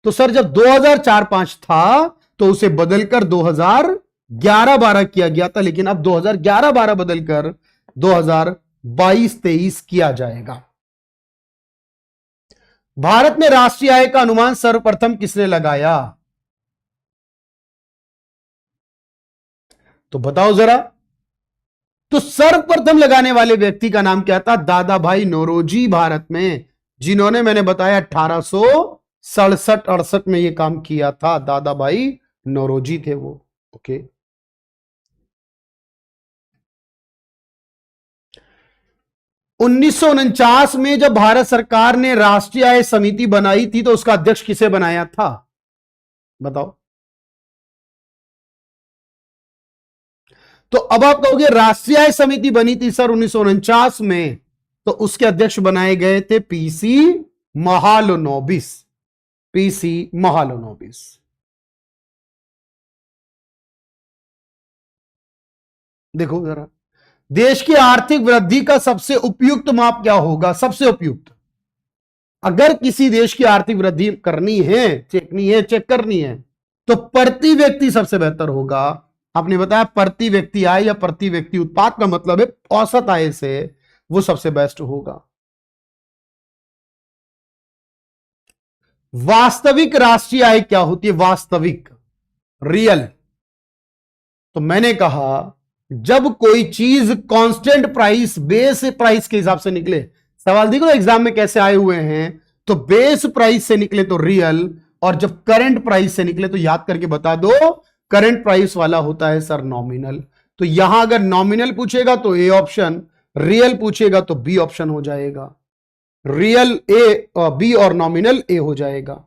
तो सर, जब 2004-5 था तो उसे बदलकर 2011-12 किया गया था, लेकिन अब 2011-12 बदलकर 2022-23 किया जाएगा। भारत में राष्ट्रीय आय का अनुमान सर्वप्रथम किसने लगाया? तो बताओ जरा। तो सर्वप्रथम लगाने वाले व्यक्ति का नाम क्या था? दादा भाई नौरोजी, भारत में, जिन्होंने मैंने बताया 1867-68 में यह काम किया था। दादा भाई नौरोजी थे वो। ओके, 1949 में जब भारत सरकार ने राष्ट्रीय आय समिति बनाई थी तो उसका अध्यक्ष किसे बनाया था? बताओ। तो अब आप कहोगे राष्ट्रीय आय समिति बनी थी सर 1949 में, तो उसके अध्यक्ष बनाए गए थे पीसी महालनोबिस। पीसी महालनोबिस। देखो जरा, देश की आर्थिक वृद्धि का सबसे उपयुक्त माप क्या होगा? सबसे उपयुक्त, अगर किसी देश की आर्थिक वृद्धि करनी है, चेक करनी है, तो प्रति व्यक्ति सबसे बेहतर होगा। आपने बताया प्रति व्यक्ति आय या प्रति व्यक्ति उत्पाद का मतलब है औसत आय से, वो सबसे बेस्ट होगा। वास्तविक राष्ट्रीय आय क्या होती है? वास्तविक, रियल। तो मैंने कहा, जब कोई चीज कांस्टेंट प्राइस, बेस प्राइस के हिसाब से निकले, सवाल देखो एग्जाम में कैसे आए हुए हैं, तो बेस प्राइस से निकले तो रियल, और जब करंट प्राइस से निकले तो याद करके बता दो, करंट प्राइस वाला होता है सर नॉमिनल। तो यहां अगर नॉमिनल पूछेगा तो ए ऑप्शन, रियल पूछेगा तो बी ऑप्शन हो जाएगा। रियल ए बी और नॉमिनल ए हो जाएगा।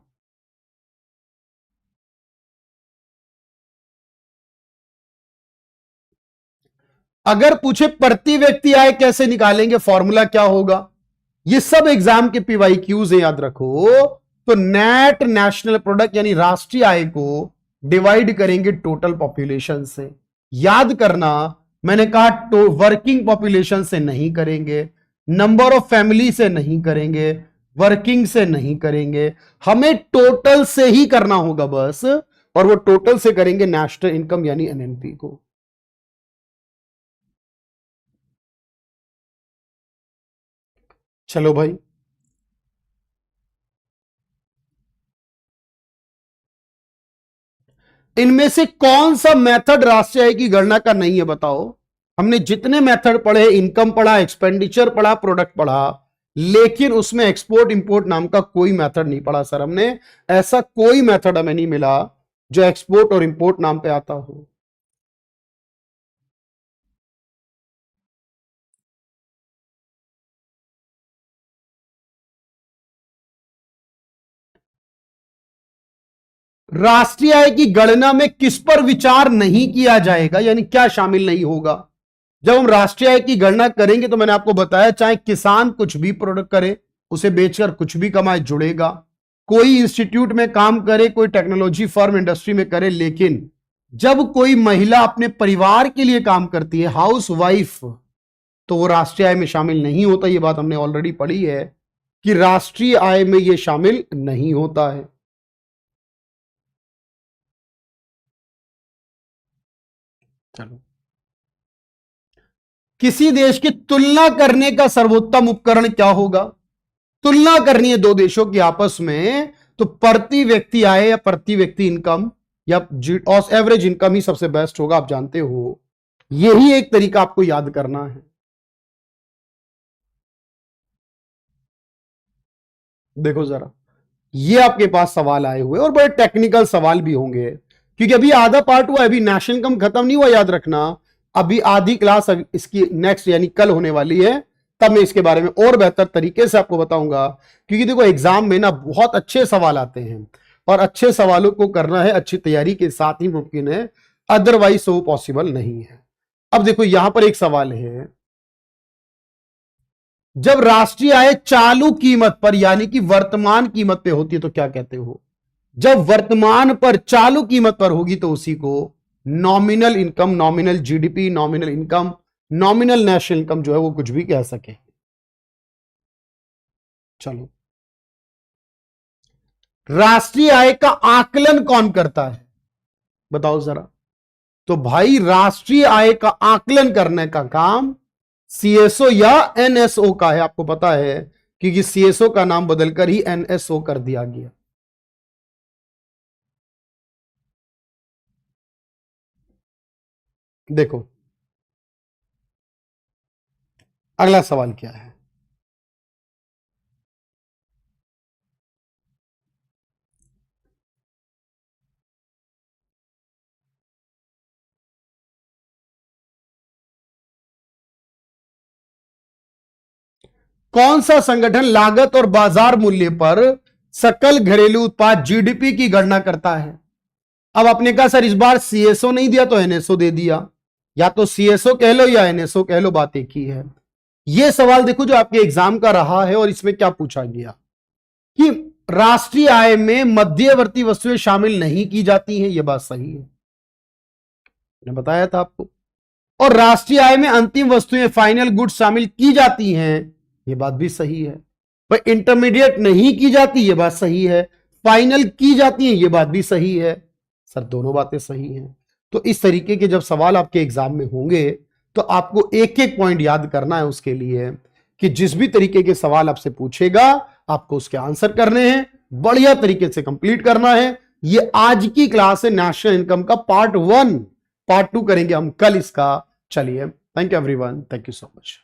अगर पूछे प्रति व्यक्ति आय कैसे निकालेंगे, फॉर्मूला क्या होगा? ये सब एग्जाम के पीवाई क्यूज है, याद रखो। तो नेट नेशनल प्रोडक्ट यानी राष्ट्रीय आय को डिवाइड करेंगे टोटल पॉपुलेशन से। याद करना, मैंने कहा तो वर्किंग पॉपुलेशन से नहीं करेंगे, नंबर ऑफ फैमिली से नहीं करेंगे, वर्किंग से नहीं करेंगे, हमें टोटल से ही करना होगा बस। और वो टोटल से करेंगे नेशनल इनकम यानी एनएनपी को। चलो भाई, इनमें से कौन सा मेथड राष्ट्रीय आय की गणना का नहीं है, बताओ। हमने जितने मेथड पढ़े, इनकम पढ़ा, एक्सपेंडिचर पढ़ा, प्रोडक्ट पढ़ा, लेकिन उसमें एक्सपोर्ट इंपोर्ट नाम का कोई मेथड नहीं पढ़ा सर हमने। ऐसा कोई मेथड हमें नहीं मिला जो एक्सपोर्ट और इंपोर्ट नाम पे आता हो। राष्ट्रीय आय की गणना में किस पर विचार नहीं किया जाएगा, यानी क्या शामिल नहीं होगा? जब हम राष्ट्रीय आय की गणना करेंगे तो मैंने आपको बताया, चाहे किसान कुछ भी प्रोडक्ट करे, उसे बेचकर कुछ भी कमाए, जुड़ेगा। कोई इंस्टीट्यूट में काम करे, कोई टेक्नोलॉजी फर्म इंडस्ट्री में करे, लेकिन जब कोई महिला अपने परिवार के लिए काम करती है, हाउस वाइफ, तो वो राष्ट्रीय आय में शामिल नहीं होता। ये बात हमने ऑलरेडी पढ़ी है कि राष्ट्रीय आय में ये शामिल नहीं होता है। चलो, किसी देश की तुलना करने का सर्वोत्तम उपकरण क्या होगा? तुलना करनी है दो देशों की आपस में, तो प्रति व्यक्ति आय या प्रति व्यक्ति इनकम या एवरेज इनकम ही सबसे बेस्ट होगा, आप जानते हो। यही एक तरीका आपको याद करना है। देखो जरा, ये आपके पास सवाल आए हुए और बड़े टेक्निकल सवाल भी होंगे, क्योंकि अभी आधा पार्ट हुआ, अभी नेशनल इनकम खत्म नहीं हुआ, याद रखना। अभी आधी क्लास इसकी नेक्स्ट यानी कल होने वाली है, तब मैं इसके बारे में और बेहतर तरीके से आपको बताऊंगा। क्योंकि देखो एग्जाम में ना बहुत अच्छे सवाल आते हैं, और अच्छे सवालों को करना है अच्छी तैयारी के साथ ही मुमकिन है, अदरवाइज वो पॉसिबल नहीं है। अब देखो यहां पर एक सवाल है, जब राष्ट्रीय आय चालू कीमत पर यानी कि वर्तमान कीमत पे होती है तो क्या कहते हो? जब वर्तमान पर चालू कीमत पर होगी तो उसी को nominal income, nominal GDP, nominal income, nominal national income जो है वो कुछ भी कह सके। चलो, राष्ट्रीय आय का आकलन कौन करता है बताओ जरा? तो भाई राष्ट्रीय आय का आकलन करने का काम सीएसओ या एनएसओ का है, आपको पता है, क्योंकि सीएसओ का नाम बदलकर ही एनएसओ कर दिया गया। देखो अगला सवाल क्या है, कौन सा संगठन लागत और बाजार मूल्य पर सकल घरेलू उत्पाद जीडीपी की गणना करता है? अब आपने कहा सर इस बार सीएसओ नहीं दिया तो एनएसओ दे दिया, या तो सीएसओ कह लो या एनएसओ कह लो, बात एक ही है। यह सवाल देखो जो आपके एग्जाम का रहा है, और इसमें क्या पूछा गया कि राष्ट्रीय आय में मध्यवर्ती वस्तुएं शामिल नहीं की जाती हैं, यह बात सही है, मैंने बताया था आपको। और राष्ट्रीय आय में अंतिम वस्तुएं, फाइनल गुड्स शामिल की जाती हैं, यह बात भी सही है। पर इंटरमीडिएट नहीं की जाती, यह बात सही है। फाइनल की जाती है, यह बात भी सही है। सर दोनों बातें सही हैं। तो इस तरीके के जब सवाल आपके एग्जाम में होंगे तो आपको एक एक पॉइंट याद करना है उसके लिए, कि जिस भी तरीके के सवाल आपसे पूछेगा आपको उसके आंसर करने हैं, बढ़िया तरीके से कंप्लीट करना है। ये आज की क्लास है नेशनल इनकम का पार्ट 1, पार्ट 2 करेंगे हम कल इसका। चलिए, thank you everyone, thank you so much.